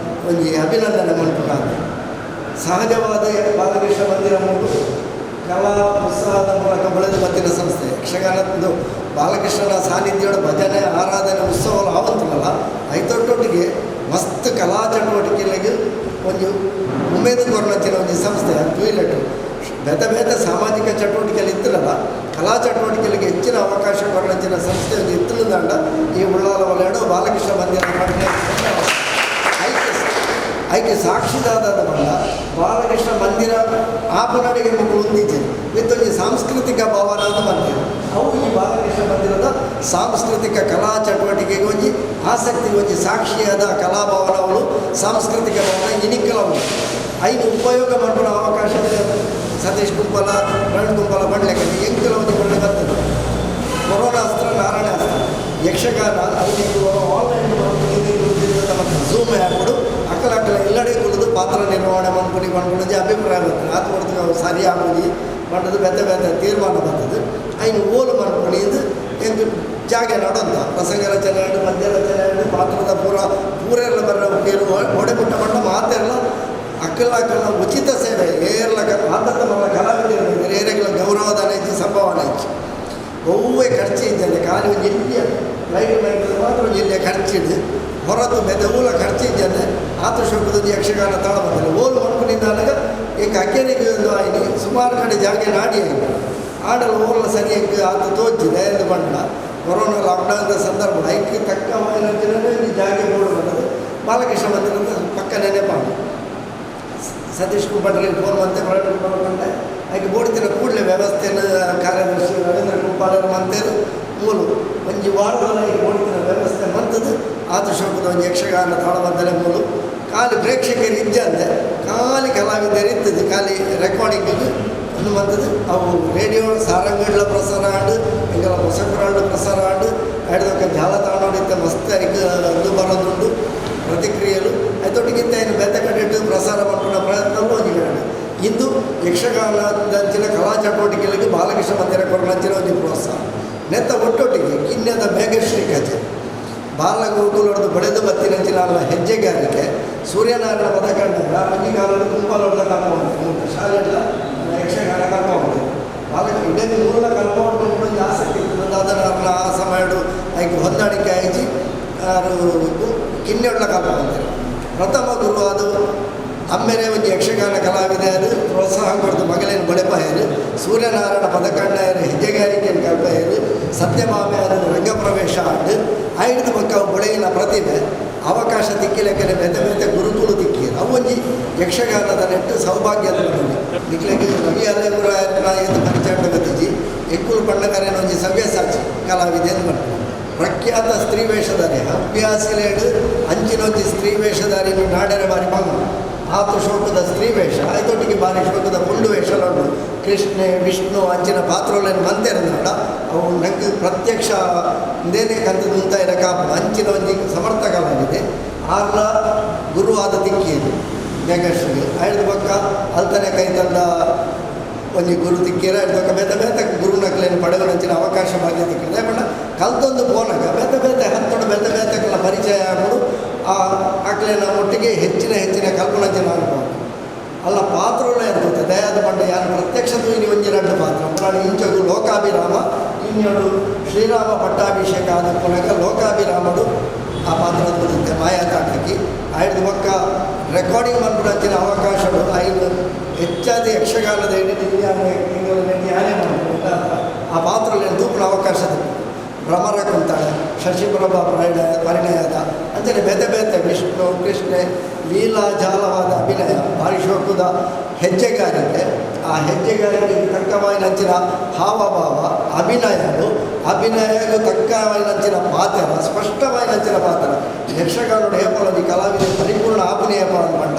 ಒಂಜಿ ಅಭಿನಂದನೆ ಮಲ್ಪುಟಾದ ಸಹಜವಾದ ಬಾಲಕೃಷ್ಣ ಮಂದಿರ ಮೂಡು ಕಲಾ ಉತ್ಸಾಹದ ಮೂಲಕ ಬೆಳೆದು ಬಂದಿನ ಸಂಸ್ಥೆ ಯಕ್ಷಗಾನದ್ದು ಬಾಲಕೃಷ್ಣನ ಸಾನ್ನಿಧ್ಯೋಡ ಭಜನೆ ಆರಾಧನೆ ಉತ್ಸವಗಳು ಆವಂತಲ್ಲ ಐತೊಟ್ಟೊಟ್ಟಿಗೆ ಮಸ್ತ್ ಕಲಾ ಚಟುವಟಿಕೆಗಳಿಗೆ ಒಂದು ಉಮೇದು ಕೊರನಚ್ಚಿನ ಒಂದು ಸಂಸ್ಥೆ ಟೂಯ್ಲೆಟ್ ಬೇತೆ ಸಾಮಾಜಿಕ ಚಟುವಟಿಕೆಯಲ್ಲಿ ಇತ್ತಲ್ಲ ಕಲಾ ಚಟುವಟಿಕೆಗಳಿಗೆ ಹೆಚ್ಚಿನ ಅವಕಾಶ ಕೊರನಚ್ಚಿನ ಸಂಸ್ಥೆ ಒಂದು ಇತ್ತಲದಂಡ ಈ ಉಳ್ಳಾಲ ವಲಯಡು ಬಾಲಕೃಷ್ಣ ಮಂದಿರ ಐಕೆ ಸಾಕ್ಷಿದಾದ ಬಂದ ಬಾಲಕೃಷ್ಣ ಮಂದಿರ ಆಪನಡೆಗೆ ಮಕ್ಕಳು ಹೊಂದಿದ್ದೆ ವಿತ್ತೊಂದು ಸಾಂಸ್ಕೃತಿಕ ಭವನದ ಮಂದಿರ ಅವು ಈ ಬಾಲಕೃಷ್ಣ ಮಂದಿರದ ಸಾಂಸ್ಕೃತಿಕ ಕಲಾ ಚಟುವಟಿಕೆಗೆ ಒಂಜಿ ಆಸಕ್ತಿ ಒಂಜಿ ಸಾಕ್ಷಿಯಾದ ಕಲಾಭವನಗಳು ಸಾಂಸ್ಕೃತಿಕ ಭವನ ಇನಿಕಲವು ಐದು ಉಪಯೋಗ ಮಾಡ್ಕೊಳ್ಳೋ ಅವಕಾಶ ಸತೀಶ್ ಗುಂಪಲ ರಣ್ ಗುಂಪಲ ಬಣ್ಲೆಕ್ಕೆ ಎಂಕಲ ಒಂದು ಒಳ್ಳೆ ಬರ್ತದೆ ಕೊರೋನಾ ಅಸ್ತ್ರ ನಾರಾಯಣ ಅಸ್ತ್ರ ಯಕ್ಷಗಾನ ಅದಕ್ಕೆ ಆನ್ಲೈನ್ ಮತ್ತು ಝೂಮ್ ಆ್ಯಪ್ಗಳು ಅಕ್ಕಲ ಎಲ್ಲಡೆ ಕುಳಿದು ಪಾತ್ರ ನಿರ್ವಹಣೆ ಮಾಡ್ಕೊಂಡು ಅಭಿಪ್ರಾಯ ಬರ್ತದೆ ಅದು ಹೊರತು ಸರಿಯಾಗಿ ಮಾಡೋದು ಬೇತೆ ತೀರ್ಮಾನ ಬರ್ತದೆ ಐನು ಓಲು ಮಾಡ್ಕೊಂಡಿದ್ದು ಎಂದು ಜಾಗ ನಡೋಂತ ಪ್ರಸಂಗ ರಚನೆ ಮಧ್ಯ ರಚನೆ ಪಾತ್ರದ ಪೂರೆಲ್ಲ ಬರೋ ಕೇಳು ಒಡೆಪುಟ್ಟ ಮಟ್ಟ ಮಾತೆಲ್ಲ ಅಕ್ಕಲ್ಲ ಉಚಿತ ಸೇವೆ ಏರ್ಲ ಆತತ್ತ ಮಲ್ಲ ಕಲಾವಿದರು ಏರೆಗಳ ಗೌರವದಾನ ಹೆಚ್ಚು ಸಂಭಾವನೆ ಹೆಚ್ಚು ಒವ್ವೇ ಖರ್ಚು ಇದ್ದರೆ ಖಾಲಿ ಒಂದು ಜಿಲ್ಲೆಯ ಲೈಟ್ ಮಾತ್ರ ಒಂದು ಜಿಲ್ಲೆಯ ಖರ್ಚಿಡು ಹೊರತು ಬೆದೂಲ ಖರ್ಚಿದ್ದಾನೆ ಆತ ಶೋಕದ ಯಕ್ಷಗಾನ ತಾಳ ಬಂದಿಲ್ಲ ಓಲು ಮಾಡ್ಕೊಂಡಿದ್ದಾಗ ಈಗ ಅಕ್ಕೇನಿಗೆ ಒಂದು ಆಯ್ನಿ ಸುಮಾರು ಕಡೆ ಜಾಗ ನಾಡಿ ಆಯ್ತು ಆಡಲು ಓರ್ಲ ಸರಿಯಾಗಿ ಆತ ತೋಚಿದೆ ಎಂದು ಬಣ್ಣ ಕೊರೋನಾ ಲಾಕ್ಡೌನ್ದ ಸಂದರ್ಭ ಐಕ್ಯ ತಕ್ಕ ವೈನಂತಿನೇ ಈ ಜಾಗ ಬೋರ್ಡು ಬಂದದ್ದು ಬಾಲಕೃಷ್ಣ ಮಂದಿರದ ಪಕ್ಕ ನೆನೆಪಾಡು ಸತೀಶ್ ಕುಂಬಡ್ರೆ ಫೋನ್ ಮಂತೆ ಹೊರಟುಕೊಂಡೆ ಆಕೆ ಬೋಡ್ತಿನ ಕೂಡಲೇ ವ್ಯವಸ್ಥೆಯನ್ನು ಕಾರ್ಯದರ್ಶಿ ರವೀಂದ್ರ ಕುಂಪಾಲರು ಮಂತೇರು ಮೂಲು ಒಂಜಿ ವಾರದಲ್ಲಿ ಬೋಡ್ತಿನ ವ್ಯವಸ್ಥೆ ಮಂತದ್ದು ಆತ ಶೋಕದ ಒಂದು ಯಕ್ಷಗಾನ ತಾಳಬಂದಲೆ ಮೂಲು ಖಾಲಿ ಪ್ರೇಕ್ಷಕರು ಇದ್ದಂತೆ ಖಾಲಿ ಕಲಾವಿದರು ಇರ್ತದೆ ಖಾಲಿ ರೆಕಾರ್ಡಿಂಗಿಗೆ ಒಂದು ಮಂತದ್ದು ಅವು ರೇಡಿಯೋ ಸಾರಂಗಡ್ಲ ಪ್ರಸಾರ ಆಡು ಹಿಂಗೆಲ್ಲ ಹೊಸಪುರಾಡು ಪ್ರಸಾರ ಆಡು ಹಿಡಿದಕ್ಕೆ ಜಾಲತಾಣೋಡಿದ್ದ ಮಸ್ತ್ ಅದಕ್ಕೆ ಅದು ಬರೋದುಂಟು ಪ್ರತಿಕ್ರಿಯೆಗಳು ಅದೊಟ್ಟಿಗಿಂತ ಏನು ಬೇತೆ ಕಡೆ ಪ್ರಸಾರ ಮಾಡ್ಕೊಂಡ ಪ್ರಯತ್ನವೂ ಒಂದಿಗಾಡು ಇಂದು ಯಕ್ಷಗಾನದಂಚಿನ ಕಲಾ ಚಟುವಟಿಕೆಗಳಿಗೆ ಬಾಲಕೃಷ್ಣ ಮಂದಿರ ಕೊರನಂಚಿನ ಒಂದು ಪ್ರೋತ್ಸಾಹ ನೆತ್ತ ಒಟ್ಟೊಟ್ಟಿಗೆ ಕಿನ್ಯದ ಮೇಘಶ್ರೀ ಕಥೆ ಬಾಲಗೋಕುಲೊಡೆದು ಬೆಳೆದು ಬತ್ತಿನಂಚಿನ ಅಲ್ಲ ಹೆಜ್ಜೆಗಾರಿಕೆ ಸೂರ್ಯನಾರಾಯಣ ಪದಕಂಡಾಗ ಮಂಜಿಗಾಲದ ಗುಂಪಲೊಡೆದ ಕಲ್ಪನೆ ಶಾಲೆಲ್ಲ ಯಕ್ಷಗಾನ ಕಲ್ಪನೆ ಬಾಲಕ ಇಡೀ ಮೂಲ ಕಲ್ಪನೆ ಆಸಕ್ತಿ ಇರ್ತದೆ ಅದನ್ನು ಆ ಸಮಯಡು ಆಯ್ಕೆ ಹೊಂದಾಣಿಕೆ ಆಯ್ತು ಕಿನ್ನೆಡ್ಲ ಕಲ್ಪನೆ ಪ್ರಥಮ ಗುರು ಅದು ಅಮ್ಮೆರೆ ಒಂದು ಯಕ್ಷಗಾನ ಕಲಾವಿದೆ ಅದು ಪ್ರೋತ್ಸಾಹ ಕೊಡ್ತು ಮಗಳೇನು ಬಳೆಪಾಯರು ಸೂರ್ಯನಾರಾಯಣ ಪದಕಂಡಾಯರು ಹೆಜ್ಜೆಗಾರಿಕೆಯನ್ನು ಕಲ್ಪಾಯರು ಸತ್ಯಭಾಮೆ ಅದನ್ನು ರಂಗಪ್ರವೇಶ ಆಡು ಐದು ಮಕ್ಕ ಬಳೆಯಿನ ಪ್ರತಿಭೆ ಅವಕಾಶ ದಿಕ್ಕಿಲೆಕ್ಕನೆ ಬೇತೆ ಗುರುಕುಲು ದಿಕ್ಕಿರು ಅವು ಒಂಜಿ ಯಕ್ಷಗಾನದ ನೆಟ್ಟು ಸೌಭಾಗ್ಯದ ದಿಕ್ಕಿಲೆಗೆ ರವಿ ಅಲೆಗುರಾಯನ ಎಂದು ಪರಿಚಯ ಗತಿಜಿ ಎಕ್ಕುಲು ಪಣ್ಣಕರೇನ ಒಂಜಿ ಸವ್ಯಸಾಚಿ ಕಲಾವಿದೆ ಎಂದು ಮಾಡ್ತಾರೆ ಪ್ರಖ್ಯಾತ ಸ್ತ್ರೀ ವೇಷಧಾರಿ ಅಭ್ಯಾಸಿಲೇಡು ಅಂಚಿನೊಂಜಿ ಸ್ತ್ರೀ ವೇಷಧಾರಿ ನಾಡರೆ ಬಾರಿ ಬಂಗ ಆತು ಶೋಕದ ಸ್ತ್ರೀ ವೇಷ ಐದೊಟ್ಟಿಗೆ ಬಾರಿ ಶೋಕದ ಪುಂಡು ವೇಷಲೊಂಡು ಕೃಷ್ಣೆ ವಿಷ್ಣು ಅಂಚಿನ ಪಾತ್ರಗಳನ್ನು ಮಂತೆರನಾಡ ಅವು ನಂಗೆ ಪ್ರತ್ಯಕ್ಷ ಇಂದೇನೆ ಕಂತದ್ದು ಅಂತ ಇರಕ ಅಂಚಿನ ಒಂದು ಸಮರ್ಥಕಲಾಗಿದೆ ಆರ್ಲ ಗುರುವಾದ ದಿಕ್ಕಿಯದು ಮೇಘಶ್ರೀ ಐದು ಪಕ್ಕ ಅಲ್ತನೆ ಕೈ ತಂದ ಒಂದು ಗುರು ದಿಕ್ಕಿರ ಐದು ಬೇತೆ ಗುರು ನಕಲೇನು ಪಡೆಯುವಂಚಿನ ಅವಕಾಶ ಭಾಗ್ಯ ದಿಕ್ಕಿದೆ ಬಣ್ಣ ಕಲ್ತೊಂದು ಪೋನಾಗ ಬೇತೆ ಹತ್ತೊಂದು ಬೇತೆಗಳ ಪರಿಚಯ ಆಗೋದು ಆ ಆಕಲೇನ ಒಟ್ಟಿಗೆ ಹೆಚ್ಚಿನ ಕಲ್ಪನಂಚಿನ ಅನುಭವ ಅಲ್ಲ ಪಾತ್ರಗಳೇ ಇರ್ತದೆ ದಯಾದ ಬಂಡ ಯಾರು ಪ್ರತ್ಯಕ್ಷ ಇನ್ನು ಒಂಜಿ ಎರಡು ಪಾತ್ರ ಪುರಾಣ ಇಂಚಗು ಲೋಕಾಭಿರಾಮ ಇನ್ನೊಂದು ಶ್ರೀರಾಮ ಪಟ್ಟಾಭಿಷೇಕ ಆದ ಪುನಃ ಲೋಕಾಭಿರಾಮಡು ಆ ಪಾತ್ರದ ಬರುತ್ತೆ ಮಾಯಾತಾಟಕ್ಕೆ ಐದು ಪಕ್ಕ ರೆಕಾರ್ಡಿಂಗ್ ಮಾಡ್ಬಿಡಂಚಿನ ಅವಕಾಶಗಳು ಐದು ಹೆಚ್ಚಾದ ಯಕ್ಷಗಾನದ ಧ್ಯಾನ ಮಾಡ್ಬೋದು ಆ ಪಾತ್ರದಲ್ಲಿ ತೂಪಿನ ಅವಕಾಶದ ಭ್ರಮರ ಕುಂತಾಳೆ ಶಶಿಪ್ರಭಾ ಪರಿಣಯದ ಅಂಚನೆ ಬೇತೆ ವಿಷ್ಣು ಕೃಷ್ಣೆ ಲೀಲಾಜಾಲವಾದ ಅಭಿನಯ ಭಾರಿ ಶೋಕದ ಹೆಜ್ಜೆಗಾರಿಕೆ ಆ ಹೆಜ್ಜೆಗಾರಿಕೆಗೆ ತಕ್ಕವಾಯಿನಂಚಿನ ಹಾವಭಾವ ಅಭಿನಯಗೂ ತಕ್ಕವಾಯಿನಂಚಿನ ಪಾತ್ರ ಸ್ಪಷ್ಟವಾಯಿನಂಚಿನ ಪಾತ್ರ ಯಕ್ಷಗಾನದ ಹೇಪಲದಿ ಕಲಾವಿದ ಪರಿಪೂರ್ಣ ಅಭಿನಯ ಪಂಡ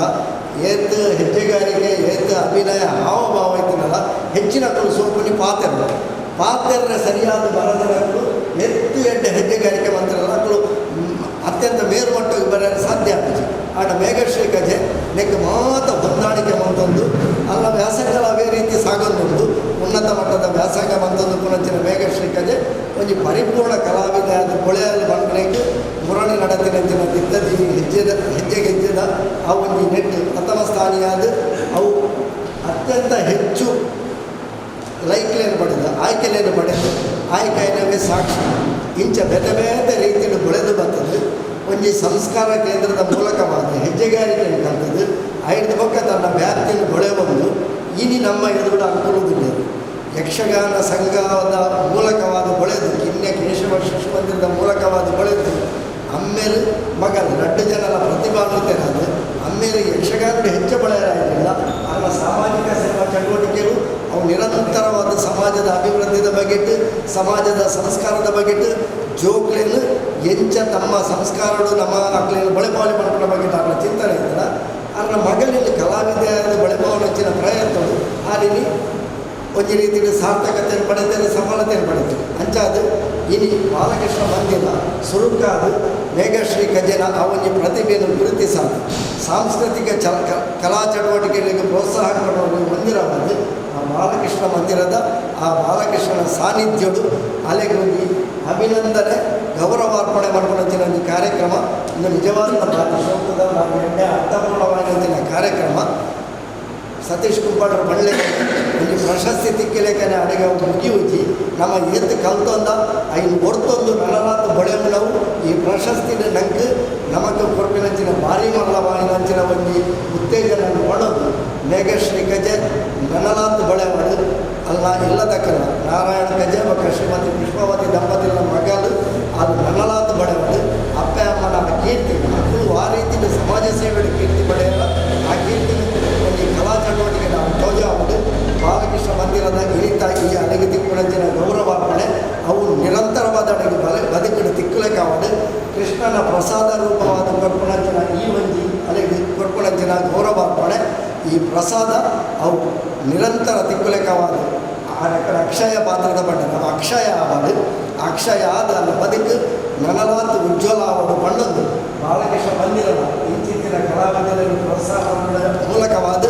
ಏತ್ ಹೆಜ್ಜೆಗಾರಿಕೆ ಏತ್ ಅಭಿನಯ ಹಾವಭಾವ ಇತ್ತಿನಲ್ಲ ಹೆಚ್ಚಿನ ಸೋಪುನಿ ಪಾತ್ರ ಸರಿಯಾದ ಬರದಗಳು ಎತ್ತು ಹೆಜ್ಜೆಗಾರಿಕೆ ಮಂತ್ರಗಳು ಅತ್ಯಂತ ಮೇಲ್ಮಟ್ಟಕ್ಕೆ ಬರೆಯಲು ಸಾಧ್ಯ ಆಡ ಮೇಘಶ್ರೀ ಕಜೆ ನೆಕ್ ಮಾತ ಹೊಂದಾಣಿಕೆ ಮಂತೊಂದು ಅಲ್ಲ ವ್ಯಾಸಂಗ ಅವೇ ರೀತಿ ಸಾಗೊಂದುಂಡು ಉನ್ನತ ಮಟ್ಟದ ವ್ಯಾಸಂಗ ಮಂತೊಂದು ಪುನಂಚಿನ ಮೇಘಶ್ರೀ ಕಜೆ ಒಂದು ಪರಿಪೂರ್ಣ ಕಲಾವಿದ ಅದು ಕೊಳೆಯಲ್ಲಿ ಬಂದ್ಬೇಕು ಮುರಣಿ ನಡತಿನಂಚಿನ ದಿದ್ದದಿ ಹೆಜ್ಜೆಗೆಜ್ಜೆದ ಆ ಒಂದು ನೆಟ್ಟು ಪ್ರಥಮ ಸ್ಥಾನಿಯಾದ ಅವು ಅತ್ಯಂತ ಹೆಚ್ಚು ಲೈಕ್ಲೇನು ಪಡೆದು ಆಯ್ಕೆಲೇನು ಪಡೆದು ಆಯ್ಕೆಯೇ ಸಾಕ್ಷಿ ಇಂಚ ಬೇತೆ ಬೇತೆ ರೀತಿಯಲ್ಲಿ ಬೆಳೆದು ಬರ್ತದೆ ಒಂದು ಸಂಸ್ಕಾರ ಕೇಂದ್ರದ ಮೂಲಕವಾದ ಹೆಜ್ಜೆಗಾರಿಕೆಯನ್ನು ಕಲ್ತದ್ದು ಐದು ಪಕ್ಕ ತನ್ನ ವ್ಯಾಪ್ತಿಯನ್ನು ಬೆಳೆ ಬಂದು ಇನಿ ನಮ್ಮ ಎದುರು ಅನುಕೂಲದಿಲ್ಲ ಯಕ್ಷಗಾನ ಸಂಘದ ಮೂಲಕವಾದ ಬೆಳೆದು ಕಿನ್ಯ ಕೇಶವ ಶಿಶು ಮಂದಿರದ ಮೂಲಕವಾದ ಬೆಳೆದು ಆಮೇಲೆ ಮಗಲು 2 ಜನರ ಪ್ರತಿಭಾನ್ವಿತರಾದ ಆಮೇಲೆ ಯಕ್ಷಗಾನದ ಹೆಚ್ಚು ಬೆಳೆಯಲಾಗಿಲ್ಲ ಅವರ ಸಾಮಾಜಿಕ ಸೇವಾ ಚಟುವಟಿಕೆಗಳು ಅವು ನಿರಂತರವಾದ ಸಮಾಜದ ಅಭಿವೃದ್ಧಿದ ಬಗೆಟ್ಟು ಸಮಾಜದ ಸಂಸ್ಕಾರದ ಬಗೆಟ್ಟು ಜೋಕ್ಲೇನು ಎಂಚ ತಮ್ಮ ಸಂಸ್ಕಾರಗಳು ನಮ್ಮ ಮಕ್ಕಳನ್ನು ಬಳೆಪಾವಳಿ ಮಾಡ್ಕೊಳ್ಳೋ ಬಗ್ಗೆ ಅವರ ಚಿಂತನೆ ಇದ್ದಲ್ಲ ಅವರ ಮಗಳಲ್ಲಿ ಕಲಾವಿದೆಯಾದ ಬಳೆಪಾವಳಿ ಹೆಚ್ಚಿನ ಪ್ರಯತ್ನಗಳು ಆ ರೀತಿ ಒಂದು ರೀತಿಯಲ್ಲಿ ಸಾರ್ಥಕತೆಯನ್ನು ಪಡೆದರೆ ಸಫಲತೆಯನ್ನು ಪಡೆದರು ಅಂಚಾದು ಇನಿ ಬಾಲಕೃಷ್ಣ ಮಂದಿರ ಸುರುಕಾದ ಮೇಘಶ್ರೀ ಕಜೆನ ಆ ಒಂದು ಪ್ರತಿಭೆಯನ್ನು ಗುರುತಿಸಾದ ಸಾಂಸ್ಕೃತಿಕ ಕಲಾ ಚಟುವಟಿಕೆಗಳಿಗೆ ಪ್ರೋತ್ಸಾಹ ಕೊಡುವ ಮಂದಿರವಾದ ಆ ಬಾಲಕೃಷ್ಣ ಮಂದಿರದ ಆ ಬಾಲಕೃಷ್ಣನ ಸಾನ್ನಿಧ್ಯಡು ಅಲೆಗೊಂದು ಅಭಿನಂದನೆ ಗೌರವಾರ್ಪಣೆ ಮಾಡ್ಕೊಂಡಂತಿನ ಒಂದು ಕಾರ್ಯಕ್ರಮ ಇನ್ನು ನಿಜವಾದ ಶೋಕದ ನಾವು ಎಣ್ಣೆ ಅರ್ಥಪೂರ್ಣವಾಗಿನ ಕಾರ್ಯಕ್ರಮ ಸತೀಶ್ ಕುಂಬಾಡ್ರ ಬಳ್ಳೆ ಒಂದು ಪ್ರಶಸ್ತಿ ತಿಕ್ಕಲೇಖನೆ ಅಡಿಗೆ ಮುಗಿಯುಜಿ ನಮ್ಮ ಎತ್ತು ಕಲ್ತೊಂದ ಐದು ಹೊರ್ತೊಂದು ನನಲಾತ ಬಳೆವು ಈ ಪ್ರಶಸ್ತಿನ ನಂಗೆ ನಮಗೆ ಕೊರಪಿನಂಚಿನ ಭಾರಿ ಮಲ್ಲವಾಯಿನಂಚಿನ ಒಂದು ಉತ್ತೇಜನ ಮಾಡೋದು ಮೇಘಶ್ರೀ ಗಜೆ ನನಲಾತ ಬಳೆವಾಡು ಅಲ್ಲ ಇಲ್ಲದಕ್ಕಲ್ಲ ನಾರಾಯಣ ಗಜೆ ಮತ್ತು ಶ್ರೀಮತಿ ಪುಷ್ಪವತಿ ದಂಪತಿಗಳ ಮಗಳು ಅದು ನನಲಾತ ಬಳೆವಾಡು ಅಪ್ಪ ಅಮ್ಮನ ಕೀರ್ತಿ ಮಕ್ಕಳು ಆ ರೀತಿಯ ಸಮಾಜ ಸೇವೆಯ ಕೀರ್ತಿ ಪಡೆಯಲ್ಲ ಆ ಕೀರ್ತಿ ಒಂದು ಕಲಾ ಚಟುವಟಿಕೆ ನಾವು ತೋಜಾವುದು ಬಾಲಕೃಷ್ಣ ಮಂದಿರದ ಇಳಿತ ಈ ಅಲೆಗೆ ತಿಕ್ಕುಳಂಚಿನ ಗೌರವಾರ್ಪಣೆ ಅವು ನಿರಂತರವಾದ ಅಡಿಗೆ ಬದುಕಿನ ತಿಕ್ಕುಲೆಕಾವಡು ಕೃಷ್ಣನ ಪ್ರಸಾದ ರೂಪವಾದ ಕೊರ್ಪುಣಂಚಿನ ಈ ಒಂಜಿ ಅಲೆಗೆ ಕೊರ್ಪುಣಂಚಿನ ಗೌರವಾರ್ಪಣೆ ಈ ಪ್ರಸಾದ ಅವು ನಿರಂತರ ತಿಕ್ಕುಲೆಕವಾದ ಅಕ್ಷಯ ಪಾತ್ರದ ಬಣ್ಣ ನಾವು ಅಕ್ಷಯ ಆವಾಡು ಅಕ್ಷಯ ಆದ ಅಲ್ಲ ಬದುಕು ನನಲಾತು ಉಜ್ವಲ ಆವಡು ಬಣ್ಣದ್ದು ಬಾಲಕೃಷ್ಣ ಮಂದಿರದ ಇಂಚಿನ ಕಲಾವಿದರಲ್ಲಿ ಪ್ರೋತ್ಸಾಹ ಮೂಲಕವಾದ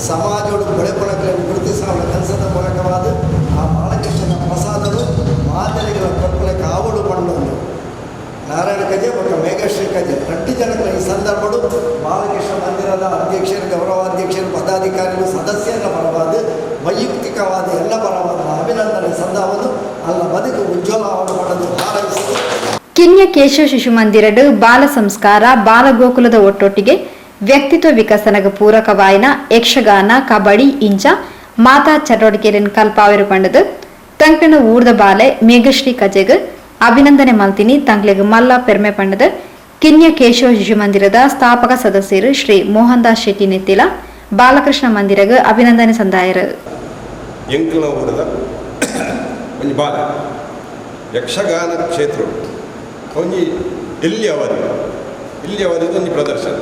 ಸಮಾಜಗಳು ಬೆಳೆಪೊಳಗಳನ್ನು ಗುರುತಿಸುವ ಕೆಲಸದ ಮೂಲಕವಾದ ಆ ಬಾಲಕೃಷ್ಣನ ಪ್ರಸಾದಗಳು ಮಾದರಿಗಳ ಕೊರಪುಲಕ್ಕೆ ಆವಡು ಬಣ್ಣದ್ದು ನಾರಾಯಣ ಕಜೆ ಮತ್ತು ಮೇಘಶ್ರೀ ಕಜೆ 2 ಜನಗಳ ಈ ಸಂದರ್ಭಗಳು ಬಾಲಕೃಷ್ಣ ಮಂದಿರದ ಅಧ್ಯಕ್ಷರು ಗೌರವಾಧ್ಯಕ್ಷರು ಪದಾಧಿಕಾರಿಗಳು ಸದಸ್ಯರ ಪರವಾದ ವೈಯಕ್ತಿಕವಾದ ಎಲ್ಲ ಪರವಾದ ಅಭಿನಂದನೆ ಸಂದವನ್ನು ಅಲ್ಲ ಬದುಕು ಉಜ್ವಲವನ್ನು ಪಡೆದು ಹಾರೈಸಿದೆ. ಕಿನ್ಯ ಕೇಶವ ಶಿಶು ಮಂದಿರಡು ಬಾಲ ಸಂಸ್ಕಾರ ಬಾಲಗೋಕುಲದ ಒಟ್ಟೊಟ್ಟಿಗೆ ವ್ಯಕ್ತಿತ್ವ ವಿಕಸನಗ ಪೂರಕವಾಯಿನ ಯಕ್ಷಗಾನ ಕಬಡ್ಡಿ ಇಂಚ ಮಾತಾ ಚಟುವಟಿಕೆಯನ್ನು ಕಲ್ಪಾವಿರು ಪಂಡದು ತಂಕಣ ಊರ್ದ ಬಾಲೆ ಮೇಘಶ್ರೀ ಕಜೆಗ್ ಅಭಿನಂದನೆ ಮಲ್ತಿನಿ ತಂಕ್ಲೆಗ್ ಮಲ್ಲ ಪೆರ್ಮೆ ಪಂಡದು ಕಿನ್ಯ ಕೇಶವ ಶಿಶು ಮಂದಿರದ ಸ್ಥಾಪಕ ಸದಸ್ಯರು ಶ್ರೀ ಮೋಹನ್ ದಾಸ್ ಶೆಟ್ಟಿ ನೆತ್ತಿಲ ಬಾಲಕೃಷ್ಣ ಮಂದಿರಗ್ ಅಭಿನಂದನೆ ಸಂದಾಯರು. ಎಂಕಲ ಊರದ ಒಂದು ಬಾಲ ಯಕ್ಷಗಾನ ಕ್ಷೇತ್ರ ಒಂಜಿ ಇಲ್ಲಿ ಅವಧಿ ಒಂದು ಪ್ರದರ್ಶನ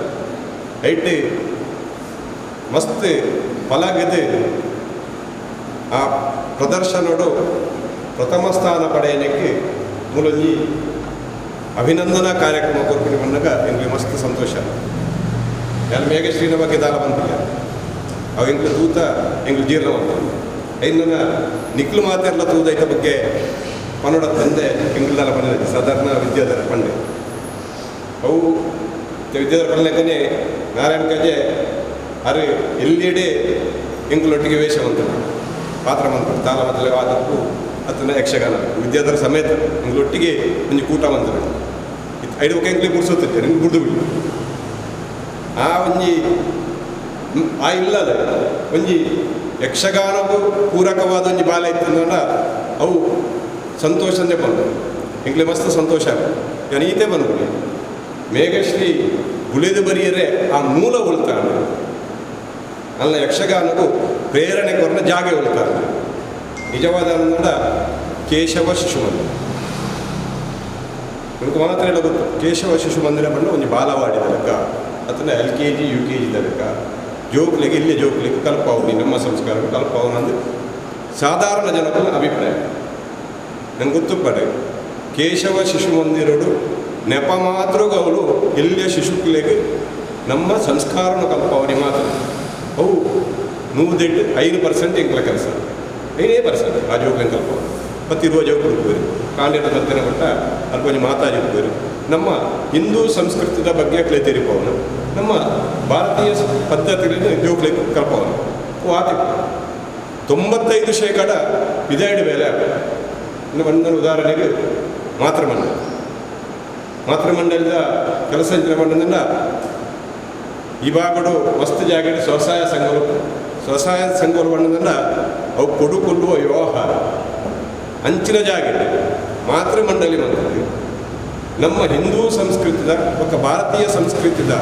ಐಟ್ ಮಸ್ತ್ ಫಲಾಗದು ಆ ಪ್ರದರ್ಶನಡು ಪ್ರಥಮ ಸ್ಥಾನ ಪಡೆಯಲಿಕ್ಕೆ ಮೂಲೊಂಜಿ ಅಭಿನಂದನಾ ಕಾರ್ಯಕ್ರಮ ಕೊರ್ಪಿನ ಬಂದಾಗ ಎಂಗೆ ಮಸ್ತ್ ಸಂತೋಷ. ನಾನು ಮೇಘಶ್ರೀನ ಬಗ್ಗೆ ದಾಲ ಬಂದಿಲ್ಲ ಅವು ಎಂಗ್ಲು ತೂತ ಎಂಗ್ಲು ಜೀರ್ಣ ಬಂತು ಐನ ನಿಕ್ಲು ಮಾತೆಲ್ಲ ತೂದೈತ ಬಗ್ಗೆ ಪನ್ನಡ ತಂದೆ ಎಂಗ್ಲದಾಲ ಬಂದಿದೆ ಸಾಧಾರಣ ವಿದ್ಯಾಧರ ಪಂಡೆ ಅವು ವಿದ್ಯಾಧರ ಪಂಡಕನೇ ನಾರಾಯಣ ಕಜೆ ಅರೆ ಎಲ್ಲೆಡೆ ಎಂಗ್ಲೊಟ್ಟಿಗೆ ವೇಷವಂತ ಪಾತ್ರ ಮಂತ್ರ ತಾಲ ಮೊದಲೇ ವಾದಕ್ಕೂ ಅತನ ಯಕ್ಷಗಾನ ವಿದ್ಯಾಧರ ಸಮೇತ ಎಂಗ್ಲೊಟ್ಟಿಗೆ ಒಂದು ಕೂಟ ಮಂತ್ರ ಐದು ಒಕ್ಕ ಎಂಗ್ಲಿ ಗುಡಿಸುತ್ತಿದ್ದೆ ನಿಮ್ಗೆ ಗುಡ್ದು ಬಿಡಿ ಆ ಒಂಜಿ ಆ ಇಲ್ಲದ ಒಂಜಿ ಯಕ್ಷಗಾನಕ್ಕೂ ಪೂರಕವಾದ ಒಂಜಿ ಬಾಲ ಇತ್ತಂದ ಅವು ಸಂತೋಷನೇ ಬಂದು ಎಂಗ್ಲೆ ಮಸ್ತ್ ಸಂತೋಷ ನಾನು ಈತೆ ಬಂದ್ಬಿಡಿ ಮೇಘಶ್ರೀ ಉಳಿದು ಬರಿಯರೆ ಆ ಮೂಲ ಉಳ್ತಾನೆ ಅಲ್ಲ ಯಕ್ಷಗಾನಕ್ಕೂ ಪ್ರೇರಣೆ ಕೊರನ ಜಾಗ ಉಳ್ತಾನೆ ನಿಜವಾದ ಅಂದ ಕೇಶವ ಶಿಶು ಮಂದಿರ ನಿಮ್ಗೆ ಮಾತ್ರ ಎಲ್ಲ ಗೊತ್ತು ಕೇಶವ ಶಿಶು ಮಂದಿರ ಬಂದು ಒಂದು ಬಾಲವಾಡಿದ ಲೆಕ್ಕ ಅಥವಾ LKG UKG ಲೆಕ್ಕ ಜೋಕ್ಲಿಗೆ ಇಲ್ಲೇ ಜೋಕ್ಲಿಗೆ ಕಲ್ಪಾವು ನಮ್ಮ ಸಂಸ್ಕಾರ ಕಲ್ಪಾವು ಅಂದ್ರೆ ಸಾಧಾರಣ ಜನಗಳ ಅಭಿಪ್ರಾಯ ನಂಗೆ ಗೊತ್ತು ಪಡೆ ಕೇಶವ ಶಿಶು ಮಂದಿರಡು ನೆಪ ಮಾತ್ರ ಅವರು ಇಲ್ಲಿಯ ಶಿಶುಕ್ಲೆಗೆ ನಮ್ಮ ಸಂಸ್ಕಾರವನ್ನು ಕಲ್ಪವನಿ ಮಾತ್ರ ಅವು 5% ಎಂಕ್ಲ ಕೆಲಸ 5% ಆ ಜೋಕ್ಲೆನ್ ಕಲ್ಪವ ಮತ್ತು ಇರುವ ಜೋಕ್ ಹುಡುಕುವರು ಕಾಂಡ್ಯದ ಮಧ್ಯನ ಕೊಟ್ಟ ಅಲ್ಲಿ ಕೊಂಚ ಮಾತಾಡಿ ಹುಡುಕುವರು ನಮ್ಮ ಹಿಂದೂ ಸಂಸ್ಕೃತಿದ ಬಗ್ಗೆ ಅಕ್ಲೆ ತಿರುಪವನು ನಮ್ಮ ಭಾರತೀಯ ಪದ್ಧತಿಗಳನ್ನು ಜೋಕ್ಲೆ ಕಲ್ಪವನು ಆತಿ 95% ಇದೇಡು ಬೇಲೆ ಇನ್ನು ಒಂದೊಂದು ಉದಾಹರಣೆಗೆ ಮಾತೃಮಂಡಲದ ಕೆಲಸ ಮಂಡಲದಿಂದ ಇವಾಗಡು ಮಸ್ತ್ ಜಾಗಡೆ ಸ್ವಸಹಾಯ ಸಂಘಗಳು ಬಣ್ಣದಿಂದ ಅವು ಕೊಡುಕೊಳ್ಳುವ ವ್ಯವಹಾರ ಅಂಚಿನ ಜಾಗಡೆ ಮಾತೃಮಂಡಲಿ ಮಂಡಳಿ ನಮ್ಮ ಹಿಂದೂ ಸಂಸ್ಕೃತಿದ ఒక ಭಾರತೀಯ ಸಂಸ್ಕೃತಿದ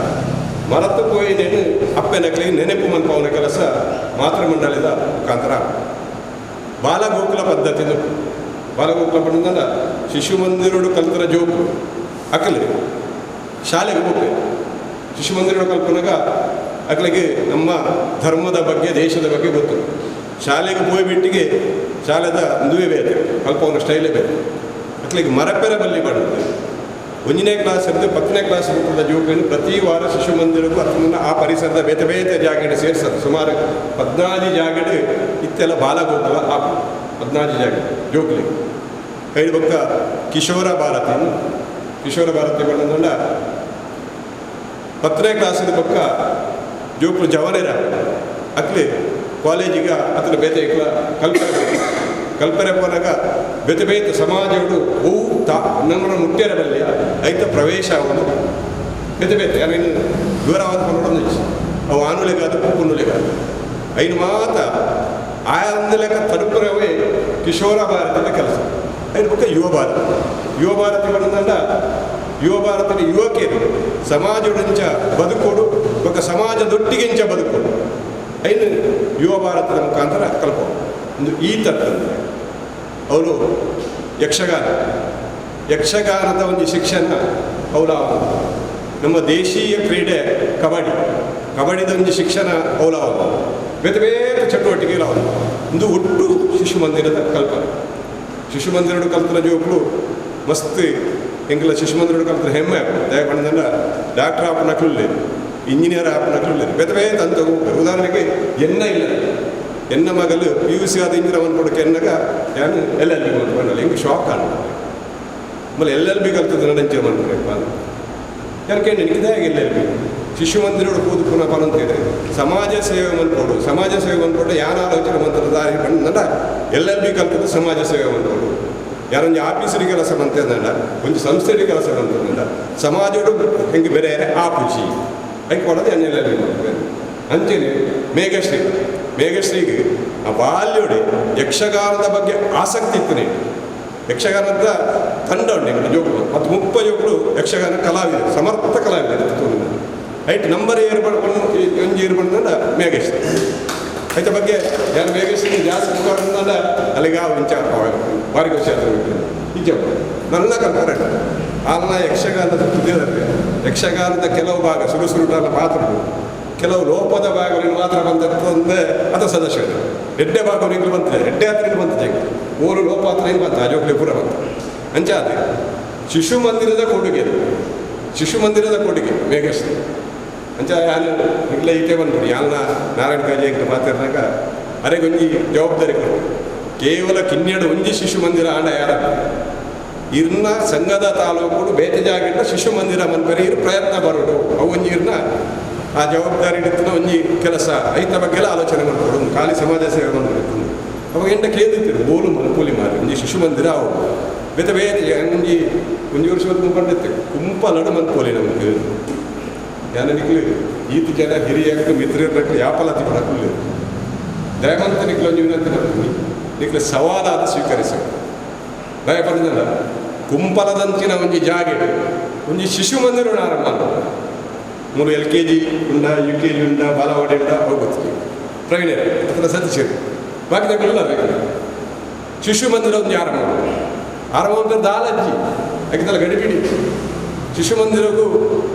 ಮರೆತು ಹೋಯಿನೇನು ಅಪ್ಪೆನಕ್ಲಿಗೆ ನೆನಪು ಮನ್ಪವನ ಕೆಲಸ ಮಾತೃಮಂಡಲದ ಮುಖಾಂತರ ಬಾಲಗೋಕುಲ ಪದ್ಧತಿ ಬಾಲಗೋಕುಲ ಬಣ್ಣದಿಂದ ಶಿಶು ಮಂದಿರೋಡು ಕಲ್ತರ ಜೋಕು ಅಕ್ಕಲೆ ಶಾಲೆಗೆ ಹೋಗ್ಬೇಕು ಶಿಶು ಮಂದಿರ ಕಲ್ಪನಾಗ ಅಕ್ಕಳಿಗೆ ನಮ್ಮ ಧರ್ಮದ ಬಗ್ಗೆ ದೇಶದ ಬಗ್ಗೆ ಗೊತ್ತು ಶಾಲೆಗೆ ಹೋಗ್ಬಿಟ್ಟಿಗೆ ಶಾಲೆದ ದುವೆ ಬೇರೆ ಕಲ್ಪವನ ಸ್ಟೈಲೇ ಬೇರೆ ಅಕ್ಕಳಿಗೆ ಮರಪೆರ ಬಲ್ಲಿ ಮಾಡುತ್ತೆ 1ನೇ ಕ್ಲಾಸ್ ಹಿಡಿದು 10ನೇ ಕ್ಲಾಸ್ ಇರ್ತದ ಜೋಕನ್ನು ಪ್ರತಿ ವಾರ ಶಿಶು ಮಂದಿರಕ್ಕೂ ಅಥವಾ ಆ ಪರಿಸರದ ಬೇತೆ ಜಾಗಡೆ ಸೇರಿಸೋದು ಸುಮಾರು 14 ಜಾಗಡೆ ಇತ್ತೆಲ್ಲ ಬಾಲಗೋಕುಲ ಆ 14 ಜಾಗಡೆ ಜೋಕ್ಲಿ ಕೈಲಿ ಬೊಕ್ಕ ಕಿಶೋರ ಭಾರತಿ ಬಣ್ಣದ 10ನೇ ಕ್ಲಾಸಿದ ಬೊಕ್ಕ ಜೋಕ್ಲು ಜವನೇರ ಅಕ್ಲಿ ಕಾಲೇಜಿಗ ಅತ್ರ ಬೇತೆ ಕಲ್ಪನೆ ಪೋನಾಗ ಬೇತೆ ಸಮಾಜಗಳು ನಮ್ಮನ್ನು ಮುಟ್ಟಿರಬಲ್ಲಿ ಐತ ಪ್ರವೇಶ ಅವನು ಬೇತೆ ಯಾರೇನು ದೂರವಾದ ಕೊನೊಂದು ಅವು ಆನುಲೆಗಾದ ಪುಪ್ಪುನುಲೆಗಾದ ಐನು ಮಾತ ಆಯಂದ ಲೆಕ್ಕ ತಡುಪುರವೇ ಕಿಶೋರ ಭಾರತದ ಕೆಲಸ ಐದು ಬೊಕ್ಕ ಯುವ ಭಾರತಿ ಬಂದ ಯುವ ಭಾರತದ ಯುವಕಿಯರು ಸಮಾಜದಂಚ ಬದುಕೋಡು ఒక ಸಮಾಜದೊಟ್ಟಿಗೆಂಚ ಬದುಕೋಡು ಐನು ಯುವ ಭಾರತದ ಮುಖಾಂತರ ಕಲ್ಪ ಒಂದು ಈ ತಕ್ಕಂತೆ ಅವರು ಯಕ್ಷಗಾನದ ಒಂದು ಶಿಕ್ಷಣ ಅವರ ನಮ್ಮ ದೇಶೀಯ ಕ್ರೀಡೆ ಕಬಡ್ಡಿದ ಒಂದು ಶಿಕ್ಷಣ ಅವಲ ಬೇರೆ ಚಟುವಟಿಕೆಗಳು ಅವರು ಒಂದು ಒಟ್ಟು ಶಿಶು ಮಂದಿರದ ಕಲ್ಪನೆ ಶಿಶು ಮಂದಿರ ಕಲ್ಪನ ಜೋಕ್ಲು ಮಸ್ತ್ ಎಂಕಲ ಶಿಶು ಮಂದಿರ ಕಲ್ಪನೆ ಹೆಮ್ಮೆ ದಯಪಂಡ ಡಾಕ್ಟರ್ ಆಪನಕ್ಲು ಇಂಜಿನಿಯರ್ ಆಪನಕ್ಲು ಬೇರೆ ತಂತ ಉದಾಹರಣೆಗೆ ಎನ್ನ ಮಗಲು PUC ಆದ ಇಂಜಿನಿಯರ್ ಕೊಡಕ್ಕೆ ಎನ್ನಗ ಯಾನು LLB ಮಾಡ್ಕೊಂಡಲ್ಲ ಹೆಂಗೆ ಶಾಕ್ ಆಡ ಆಮೇಲೆ LLB ಕಲ್ತದ್ದು ನಡೆಂಚೆ ಮಾಡ್ಕೊಡಪ್ಪ ಯಾಕೆ ನೆನಕಿದೆ LLB ಶಿಶು ಮಂದಿರ ಕೂದು ಪುನಃ ಪರಂತಿದೆ ಸಮಾಜ ಸೇವೆ ಮನ್ಕೊಡು ಯಾನ ಆಲೋಚನೆ ಮಂತ್ರದ ದಾರಿ ಬಂದ LLB ಕಲ್ತದ್ದು ಸಮಾಜ ಸೇವೆ ಮನ್ಕೊಡು ಯಾರೊಂದು ಆಫೀಸರಿಗೆ ಕೆಲಸ ಮಂತಂದ ಒಂದು ಸಂಸ್ಥೆಗೆ ಕೆಲಸ ಮಂತಂದ ಸಮಾಜಡು ಹೆಂಗೆ ಬೇರೆ ಆಪುಚಿ ಐಕ್ ಕೊಡೋದು LLB ಮಾಡ್ಬೇಕು ಅಂಚೆನೆ ಮೇಘಶ್ರೀಗೆ ಆ ಬಾಲ್ಯೋಡೆ ಯಕ್ಷಗಾನದ ಬಗ್ಗೆ ಆಸಕ್ತಿ ಇತ್ತು ಯಕ್ಷಗಾನದ ತಂಡ ಉಂಟು ಜೋಕುಲು ಮತ್ತು 30 ಜೋಕುಲು ಯಕ್ಷಗಾನ ಕಲಾವಿದರು ಸಮರ್ಥ ಕಲಾವಿದರು ಐಟ್ ನಂಬರ್ ಏರ್ಪಡ ಮೇಘಶ್ರೀ ಐತ ಬಗ್ಗೆ ಯಾರು ಮೇಘಶ್ರೀ ಜಾಸ್ತಿ ಮುಖಾಂಡ ಅಲ್ಲಿಗೆ ಇಂಚ ಬಾರಿಗೆ ನಿಜ ನನ್ನ ಕಲ್ಪನೆ ಅಲ್ಲ ಯಕ್ಷಗಾನದ ಕೆಲವು ಭಾಗ ಸುರುಸುರುಟಲ್ಲ ಮಾತ್ರ ಕೆಲವು ಲೋಪದ ಭಾಗಗಳಿಗೆ ಮಾತ್ರ ಬಂದಿರ್ತಂದೆ ಅದು ಸದಸ್ಯರು ಎಡ್ಡೆ ಭಾಗವನಿಗಳು ಬಂತಿದೆ ಎಡ್ಡೆ ಹತ್ರ ಬಂತಿದೆ 3 ಲೋಪ ಹತ್ರ ಏನು ಬಂತ ಅಜೋಕ್ಲೆ ಪೂರ ಬಂತ ಅಂಚಾದೆ ಶಿಶು ಮಂದಿರದ ಕೊಡುಗೆ ಮೇಘಶ್ರೀ ಅಂಚ ಯಾನು ಇಲ್ಲ ಈಟೆ ಬಂದ್ಬಿಡಿ ಯಾನ ನಾರಾಯಣ ಕಾಜಿ ಅಂತ ಮಾತಾಡಿದಾಗ ಅರೆಗೊಂಜಿ ಜವಾಬ್ದಾರಿ ಕೊಡು ಕೇವಲ ಕಿನ್ನೆಡು ಒಂಜಿ ಶಿಶು ಮಂದಿರ ಆಂಡ ಯಾರ ಇರ್ನ ಸಂಘದ ತಾಲೂಕು ಬೇತೆ ಜಾಗಿಟ್ಟ ಶಿಶು ಮಂದಿರ ಮನ್ಪರಿ ಪ್ರಯತ್ನ ಬರೋಡು ಅವು ಒಂಜಿ ಇರ್ನ ಆ ಜವಾಬ್ದಾರಿ ಇಡ್ತಾನ ಒಂಜಿ ಕೆಲಸ ಐತ ಬಗ್ಗೆಲ್ಲ ಆಲೋಚನೆ ಮಾಡ್ಕೊಡು ಒಂದು ಖಾಲಿ ಸಮಾಜ ಸೇವೆ ಮಾಡ್ಕೊಂಡು ಅವಾಗ ಎಂಟ ಕೇಳಿರ್ತೀರಿ ಬೋಲು ಮನ್ಕೂಲಿ ಮಾರಿ ಒಂಜಿ ಶಿಶು ಮಂದಿರ ಅವು ಬೇತೆ ಒಂಜಿ ವರ್ಷದ ಮುಂಪಂಡಿತ್ತೆ ಕುಂಪಲಡು ಮನ್ಕೂಲಿ ನಮಗೆ ಯಾನಿಕ್ಲು ಈತಿ ಜನ ಹಿರಿಯಕ್ಕೆ ಮಿತ್ರಕ್ಕೆ ಯಾಪಲತಿ ಪಡಕುಲ್ಲ ದಯವಂತ ನಿಕ್ಲು ಒಂದು ವಿನಂತಿ ಮಾಡ್ತೀನಿ ನಿಕ್ಲು ಸವಾಲಾದ ಸ್ವೀಕರಿಸ ದಯಪಡಿದಲ್ಲ ಕುಂಪಲದಂಚಿನ ಒಂಜಿ ಜಾಗೆ ಒಂಜಿ ಶಿಶು ಮಂದಿರ ಆರಂಭ 3 LKG ಉಂಡ UKG ಉಂಡ ಬಾಲವಾಡಿ ಉಂಡ ಹೋಗುತ್ತೆ ಪ್ರವೀಣರು ಅಥವಾ ಸತೀಶರು ಬಾಕಿ ತಗೊಳ್ಳಲ್ಲ ಬೇಕು ಶಿಶು ಮಂದಿರ ಒಂದು ಆರಂಭ ಅಂತ ದಾಲಜ್ಜಿ ಯಾಕೆಂದ್ರೆ ಗಡಿಬಿಡಿ ಶಿಶು ಮಂದಿರಗೂ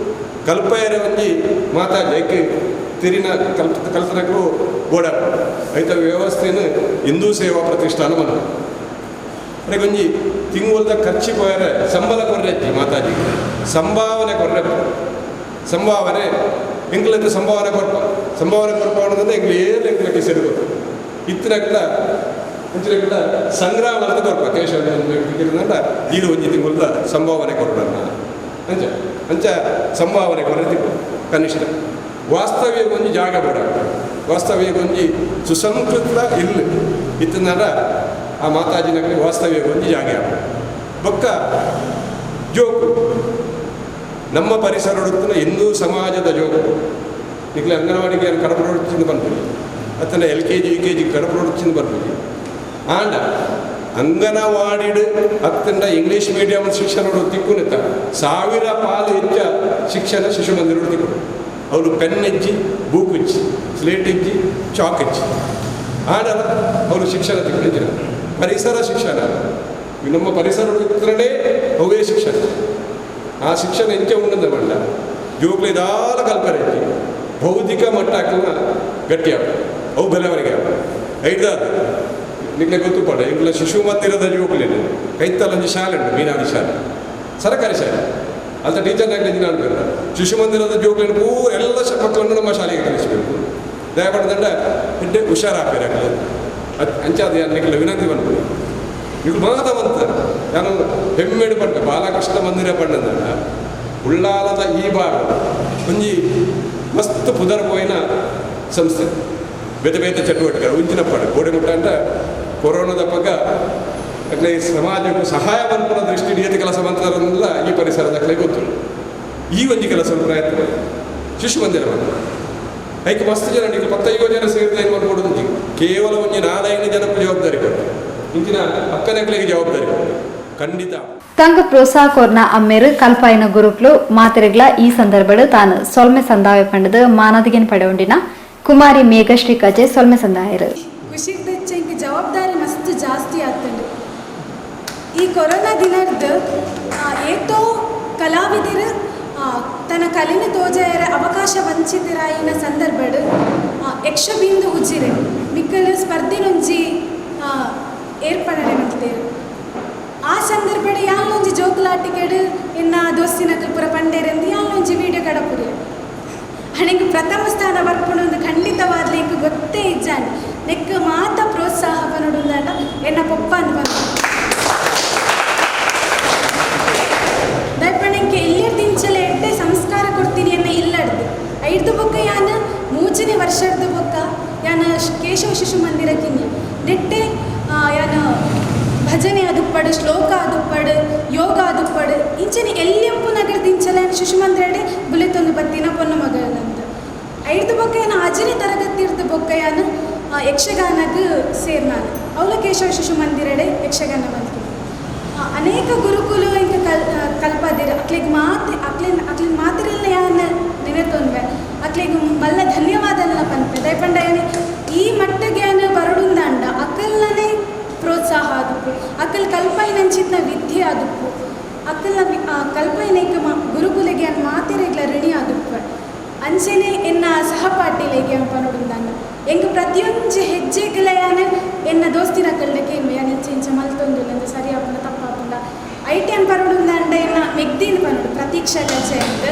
ಕಲ್ಪಯರ ಒಂಜಿ ಮಾತಾಡಕ್ಕೆ ತಿರಿನ ಕಲ್ಪನೆಗೂ ಓಡಾಡ ಐತ ವ್ಯವಸ್ಥೆಯನ್ನು ಹಿಂದೂ ಸೇವಾ ಪ್ರತಿಷ್ಠಾನ ಮನ ಅರೆ ಒಂಜಿ ತಿಂಗಳದ ಖರ್ಚಿ ಪೋಯರೆ ಸಂಬಳ ಕೊರ್ರೆಜ್ಜಿ ಮಾತಾಜಿ ಸಂಭಾವನೆ ಎಂಕ್ಲದ್ದು ಸಂಭಾವನೆ ಕೊರಪ ಅನ್ನೋದಂದ್ರೆ ಎಂಗ್ಲು ಏರ್ಲು ಎಂಕ್ಲಕ್ಕೆ ಸೇರಿದ್ರು ಇತ್ತಿನಕ್ಲ ಇಂಚಿನಕ್ಲ ಸಂಗ್ರಾಮ ಅಂತ ಕೊರಪ ಕೇಶವಂತ ಇದು ಒಂಜಿ ತಿಂಗಳ ಸಂಭಾವನೆ ಕೊರೋಣ ಅಂಚ ಸಂಭಾವನೆ ಕೊರತಿ ಕನಿಷ್ಠ ವಾಸ್ತವ್ಯ ಒಂಜಿ ಜಾಗ ಬೇಡ ವಾಸ್ತವ್ಯ ಒಂಜಿ ಸುಸಂಸ್ಕೃತ ಇಲ್ಲ ಇತ್ತನಾರ ಆ ಮಾತಾಜಿನಕ್ಕೆ ವಾಸ್ತವ್ಯ ಒಂಜಿ ಜಾಗ ಬೊಕ್ಕ ಜೋಕು ನಮ್ಮ ಪರಿಸರ ಹಿಂದೂ ಸಮಾಜದ ಜೋಕು ಈಗಲೇ ಅಂಗನವಾಡಿಗೆ ಕಡಪಡೋಚಿಂದ ಬರ್ತೀವಿ ಅತ್ತನ LKG UKG ಕಡಪಡೋಚಿಂದ ಬರ್ತೀವಿ ಆಂಡ ಅಂಗನವಾಡಿಡು ಅತ್ತಂಡ ಇಂಗ್ಲೀಷ್ ಮೀಡಿಯಂ ಶಿಕ್ಷಣ ತಿಕ್ಕುನಿತ 1000 ಪಾಲು ಹೆಚ್ಚ ಶಿಕ್ಷಣ ಶಿಶು ಮಂದಿರ ತಿಕ್ಕು ಅವರು ಪೆನ್ ಇಚ್ಚಿ ಬೂಕ್ ಇಚ್ಚಿ ಸ್ಲೇಟ್ ಇಚ್ಚಿ ಚಾಕ್ ಇಚ್ಚಿ ಆಡ ಅವರು ಶಿಕ್ಷಣ ತಿಕ್ಕಿನ ಪರಿಸರ ಶಿಕ್ಷಣ ನಮ್ಮ ಪರಿಸರ ಇತ್ತರೇ ಅವೇ ಶಿಕ್ಷಣ ಆ ಶಿಕ್ಷಣ ಹೆಚ್ಚೆ ಉಂಡದ ಬಂಡ ಜೋಗ್ಲೆ ದಾಲ ಕಲ್ಪನೆ ಬೌದ್ಧಿಕ ಮಟ್ಟಕ್ಕೆ ಗಟ್ಟಿಯಾಗ ಅವು ಬೆಲೆವರೆಗೆ ಐದಾದ ನಿಮಗೆ ಗೊತ್ತು ಪಡ ಈಗಲ ಶಿಶು ಮಂದಿರದ ಜೋಗ್ಲೇನೆ ಕೈತಲ್ಲೊಂದು ಶಾಲೆ ಉಂಟು ಮೀನಾದಿ ಶಾಲೆ ಸರ್ಕಾರಿ ಶಾಲೆ ಅಂತ ಟೀಚರ್ನಾಗಲಿ ದಿನ ಅನ್ಬೇಕು ಶಿಶು ಮಂದಿರದ ಜೋಗ್ಲೇನೆ ಪೂರ ಎಲ್ಲ ಮಕ್ಕಳನ್ನು ನಮ್ಮ ಶಾಲೆಗೆ ಕಲಿಸಬೇಕು ದಯಪಡ್ದಂಡ ಹಿಡ್ಡೆ ಹುಷಾರಾಗಬೇಕಾಗ್ತದೆ ಅಂಚಾದ ನಿಖಿಲ ವಿನಂತಿ ಬಂದ್ಬಿಡಿ ಇದು ಮಾಧವಂತ ನಾನು ಹೆಮ್ಮೆಡು ಪಂಡ ಬಾಲಕೃಷ್ಣ ಮಂದಿರ ಪಂಡದ ಉಳ್ಳಾಲದ ಈ ಭಾಗ ಒಂಜಿ ಮಸ್ತ್ ಪುದರ್ ಪೋಯಿನ ಸಂಸ್ಥೆ ಬೇತೆ ಬೇತೆ ಚಟುವಟಿಕೆ ಉಂಚಿನ ಪಡ ಗೋಡೆ ಮುಟ್ಟ ಅಂತ ಕೊರೋನಾದ ಪಕ್ಕ ಅಕ್ಲೆ ಸಮಾಜಕ್ಕೂ ಸಹಾಯ ಬಂದ ದೃಷ್ಟಿ ನಿಯತಿ ಕೆಲಸ ಬಂತಲ್ಲ ಈ ಪರಿಸರದ ಅಕ್ಲೆ ಗೊತ್ತು ಈ ಒಂಜಿ ಕೆಲಸ ಪ್ರಯತ್ನ ಶಿಶು ಮಂದಿರ ಬಂದ ಐಕೆ ಮಸ್ತ್ ಜನ ಈಗ 15 ಜನ ಸೇರಿದ ಏನು ಮಾಡ್ಕೊಡೋದು ಕೇವಲ ಒಂಜಿ 4-5 ಜನಕ್ಕೂ ಜವಾಬ್ದಾರಿ ಕೊಟ್ಟು ಇಂಚಿನ ಅಕ್ಕನಕ್ಲಿಗೆ ಜವಾಬ್ದಾರಿ ಖಂಡಿತ ತಂಗ ಪ್ರೋತ್ಸಾಹ ಕೋರ್ನ ಅಮ್ಮೇರು ಕಲ್ಪಾಯಿನ ಗುರುಕ್ಲು ಮಾತಿರೆಗ್ಲ ಈ ಸಂದರ್ಭಡು ತಾನು ಸೊಲ್ಮೆ ಸಂದಾಯ ಪಂಡದು ಮಾನದಿಗೆನ್ ಪಡೆಯುಂಡಿನ ಕುಮಾರಿ ಮೇಘಶ್ರೀ ಕಜೆ ಸೊಲ್ಮೆ ಸಂದಾಯರು ಖುಷಿಗೆ ತೆಚ್ಚಂಗೆ ಜವಾಬ್ದಾರಿ ಮಸ್ತ್ ಜಾಸ್ತಿ ಆಗ್ತದೆ ಈ ಕೊರೋನಾ ದಿನದ ಏತೋ ಕಲಾವಿದರು ತನ್ನ ಕಲೆನ ತೋಜಾಯರ ಅವಕಾಶ ವಂಚಿತರಾಯಿನ ಸಂದರ್ಭಡು ಯಕ್ಷಬಿಂದು ಉಜ್ಜಿರೆ ಮಿಕ್ಕಲು ಸ್ಪರ್ಧೆನೊಂಜಿ ಏರ್ಪಡನೆ ಮಾಡ್ತೇವೆ ಆ ಸಂದರ್ಭಡ್ ಯಾನೊಂಜಿ ಜೋಕುಲಾಟಿಕೆಡು ಎನ್ನ ದೋಸ್ತಿನ ಪುರ ಪಂಡೇರೆಂದು ಯಾನೊಂಜಿ ವಿಡಿಯೋ ಕಡಪುರಿ ಹಣೆಗೆ ಪ್ರಥಮ ಸ್ಥಾನ ಬರ್ಪುಣೊಂದು ಖಂಡಿತವಾದ್ಲಿ ಇಂಕ ಗೊತ್ತೇ ಇಜ್ಜಾನೆ ನೆಕ್ ಮಾತ ಪ್ರೋತ್ಸಾಹ ಪನೊಡುಂದಾಂಡ ಎನ್ನ ಪೊಪ್ಪ ಅಂದ್ ಬಂದು ದಯಪಣೆಂಗೆ ಎಲ್ಲೆರ್ದಿಂಚಲೆ ಎಡ್ಡೆ ಸಂಸ್ಕಾರ ಕೊಡ್ತೀನಿ ಎನ್ನ ಇಲ್ಲಡ್ದು 5 ಬೊಕ್ಕ ಯಾನ 3ನೇ ವರ್ಷದ ಬೊಕ್ಕ ಯಾನ ಕೇಶವ ಶಿಶು ಮಂದಿರ ಕಿನ್ಯ ನೆಟ್ಟೆ ಯಾನ ಭಜನೆ ಆದುಪ್ಪಡು ಶ್ಲೋಕ ಆದುಪ್ಪಡು ಯೋಗ ಆದುಪ್ಪಡು ಇಂಚನೆ ಎಲ್ಲಿಯಂಪು ನಗರದಿಂಚಲ ಶಿಶು ಮಂದಿರಡೆ ಬುಲೆತೊಂದು ಬತ್ತಿನ ಪೊನ್ನ ಮಗಳಂತ 5 ಬೊಕ್ಕ ಯಾನ 6ನೇ ತರಗತಿ ಇರ್ದ ಬೊಕ್ಕ ಯಾನ ಯಕ್ಷಗಾನಕ್ಕೆ ಸೇರ್ನಾನು ಅವಳ ಕೇಶವ ಶಿಶು ಮಂದಿರಡೆ ಯಕ್ಷಗಾನ ಬಂತು ಅನೇಕ ಗುರುಕುಲು ಇಂಕ ಕಲ್ಪದಿರ ಅಕ್ಲಿಗೆ ಅಕ್ಲಿನ ಮಾತಿರಲ್ಲ ಯಾನ ನೆನೆತೊಂದ್ವೆ ಅಕ್ಲಿಗೆ ಮಲ್ಲ ಧನ್ಯವಾದಲ್ಲ ಪಂತೆ ದಯಪಂಡ ಏನೇ ಈ ಮಟ್ಟಿಗೆ ಯಾನ ಬರಡುಂದಾಂಡ ಅಕ್ಕಲ್ಲನೇ ಪ್ರೋತ್ಸಾಹ ಆದುಪ್ಪು ಅಕ್ಕಲ್ ಕಲ್ಪೈನಂಚಿನ ವಿದ್ಯೆ ಆದುಪ್ಪು ಅಕ್ಕಲ್ನ ಕಲ್ಪೈನೈಕ ಗುರುಕುಲೆಗೆ ಅನ್ ಮಾತಿರೆಗ್ಲ ಋಣಿ ಆದುಪ್ಪು ಅಂಚೆನೆ ಎನ್ನ ಸಹಪಾಠಿಲೆಗೆ ಅನ್ ಪನೊಡುಂದಾಂಡ ಎಂಗೆ ಪ್ರತಿಯೊಂದು ಹೆಜ್ಜೆಗಳ ಯಾನ ಎನ್ನ ದೋಸ್ತಿನ ಕಳ್ಳಕ್ಕೆ ಯಾನ ಇಂಚ ಮಲ್ತೊಂದು ನಂದು ಸರಿ ಆಪುಂಡ ತಪ್ಪಾಪುಂಡ ಐಟಿ ಅನ್ ಪನೊಡುಂದಾಂಡ ಎನ್ನ ಮೆಗ್ದಿನ ಪನೊಡು ಪ್ರತೀಕ್ಷಾ ಗಜೆ ಅಂತ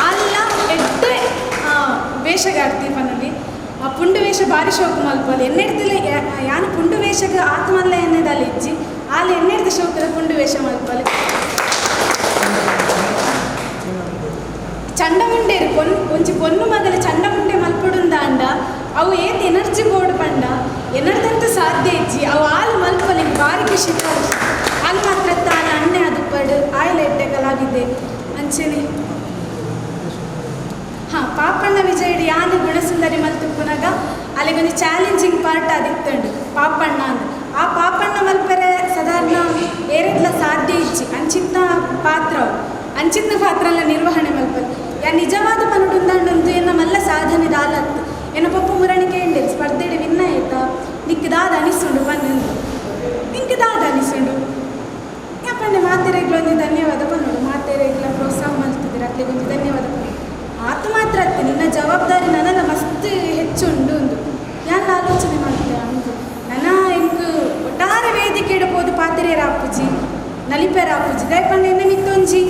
ಅಲ್ಲ ಎಡ್ಡೆ ವೇಷಗಾರ್ತಿ ಪನೊಲಿ ಆ ಪುಂಡು ವೇಷ ಭಾರಿ ಶೋಕು ಮಲ್ಪಲ್ಲಿ ಎನ್ನೆಡ್ದಿಲ್ಲ ಯಾನು ಪುಂಡು ವೇಷಗ ಆತ್ಮಲ್ಲ ಎನ್ನೆದಲ್ಲಿ ಇಜ್ಜಿ ಅಲ್ಲಿ ಎನ್ನೆಡ್ದ ಶೋಕದ ಪುಂಡು ವೇಷ ಮಲ್ಪಲ್ಲಿ ಚಂಡಮುಂಡೇರು ಒಂಚಿ ಪೊನ್ನು ಮಗಲ ಚಂಡಮುಂಡೆ ಮಲ್ಪಡುಂದಾಂಡ ಅವು ಏತ್ ಎನರ್ಜಿ ಬೋರ್ಡ್ ಪಂಡ ಎನರ್ದಂತ ಸಾಧ್ಯ ಇಜ್ಜಿ ಅವು ಆಲು ಮಲ್ಪಲ್ಲಿ ಭಾರಿ ಖುಷಿ ಅಲ್ಲಿ ಮಾತ್ರ ತಾನ ಅಣ್ಣೆ ಅದು ಪಡು ಆಯ್ಲ ಎಡ್ಡೆ ಕಲಾವಿದೆ ಅಂಚೆನೆ ಪಾಪಣ್ಣ ವಿಜಯಡಿ ಯಾನು ಗುಣಸುಂದರಿ ಮಲ್ತುಪ್ಪುನಾಗ ಅಲ್ಲಿಗೊಂದು ಚಾಲೆಂಜಿಂಗ್ ಪಾರ್ಟ್ ಆದಿತ್ತಂಡು ಪಾಪಣ್ಣ ಅಂದು ಆ ಪಾಪಣ್ಣ ಮಲ್ಪರೆ ಸಾಧಾರಣ ಏರೆಡ್ಲ ಸಾಧ್ಯ ಇಚ್ಚಿ ಅಂಚಿನ ಪಾತ್ರಲ್ಲ ನಿರ್ವಹಣೆ ಮಲ್ಪಲ್ಲಿ ಯಾ ನಿಜವಾದ ಪನುಡುಂದಾಂಡೊಂದು ಎನ್ನ ಮಲ್ಲ ಸಾಧನೆ ದಾಲತ್ತು ಎನ್ನ ಪಪ್ಪ ಮುರಣಿಕೆ ಎಂಡೆ ಸ್ಪರ್ಧೆಡೆ ವಿನ್ನ ಆಯ್ತಾ ನಿಕ್ಕದಾದ ಅನಿಸುಂಡು ಪನ್ನೊಂದು ನಿಂಕದಾದ ಅನಿಸುಂಡು ಯಾಪಂಡೆ ಮಾತೆರೆಗ್ಲೊಂದು ಧನ್ಯವಾದ ಪನ್ನೋಡು ಮಾತೆರೆಗ್ಲ ಪ್ರೋತ್ಸಾಹ ಮಾಡ್ತಿದ್ದೀರ ಅಕ್ಲಿಗೊಂದು ಧನ್ಯವಾದ ಆತ ಮಾತ್ರ ಅತ್ತೆ ನಿನ್ನ ಜವಾಬ್ದಾರಿ ನನ್ನಲ್ಲ ಮಸ್ತ್ ಹೆಚ್ಚುಂಡು ಒಂದು ಯಾನ ಆಲೋಚನೆ ಮಾಡ್ತೆ ಅಂದು ನನ್ನ ಎಂಕ್ ಒಟ್ಟಾರೆ ವೇದಿಕೆ ಇಡಬಹುದು ಪಾತ್ರೆಯರ ಅಪ್ಪುಜಿ ನಲಿಪೆರ ಅಪ್ಪುಜಿ ದಯಪಂಡ ಎಣ್ಣೆ ಮಿತ್ತೊಂಜಿ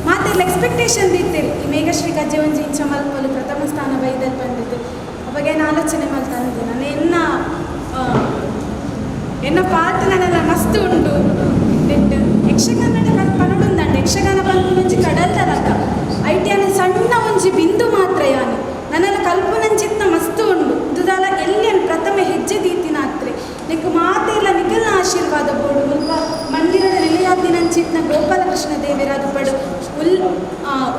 ಮಾತೆಲ್ಲ ಎಕ್ಸ್ಪೆಕ್ಟೇಷನ್ ದಿತ್ತೇರಿ ಈ ಮೇಘಶ್ರೀ ಕಜ್ಜೆ ಒಂಜಿ ಇಂಚ ಮಲ್ಪಲು ಪ್ರಥಮ ಸ್ಥಾನ ಆಲೋಚನೆ ಮಾಡ್ತಾನೆ ನಾನು ಎನ್ನ ಪಾತ್ರ ನನ್ನೆಲ್ಲ ಮಸ್ತ್ ಉಂಡು ನೆಟ್ಟು ಯಕ್ಷಗಾನ ಪನಡುಂದಂಡು ಯಕ್ಷಗಾನ ಪನ್ಪುನಂಚಿ ಕಡಲ್ದಲಕ ಐಟಿಯಾನ ಸಣ್ಣ ಒಂಜಿ ಬಿಂದು ಮಾತ್ರ ಯಾನು ನನ್ನೆಲ್ಲ ಕಲ್ಪನಂಚಿತ್ತ ಮಸ್ತ್ ಉಂಡು ದುದಾಲ ಎಲ್ಲಿಯನ್ ಪ್ರಥಮ ಹೆಜ್ಜೆ ದೀತಿನಾತ್ರೆ ನಿಕ್ ಮಾತೆಲ್ಲ ನಿಖಲ್ನ ಆಶೀರ್ವಾದ ಬೋಡು ಮುಲ್ಪ ಮಂದಿರದ ನಿಲಯಾದಿನಂಚಿತ್ನ ಗೋಪಾಲಕೃಷ್ಣ ದೇವರಾದ ಪಡು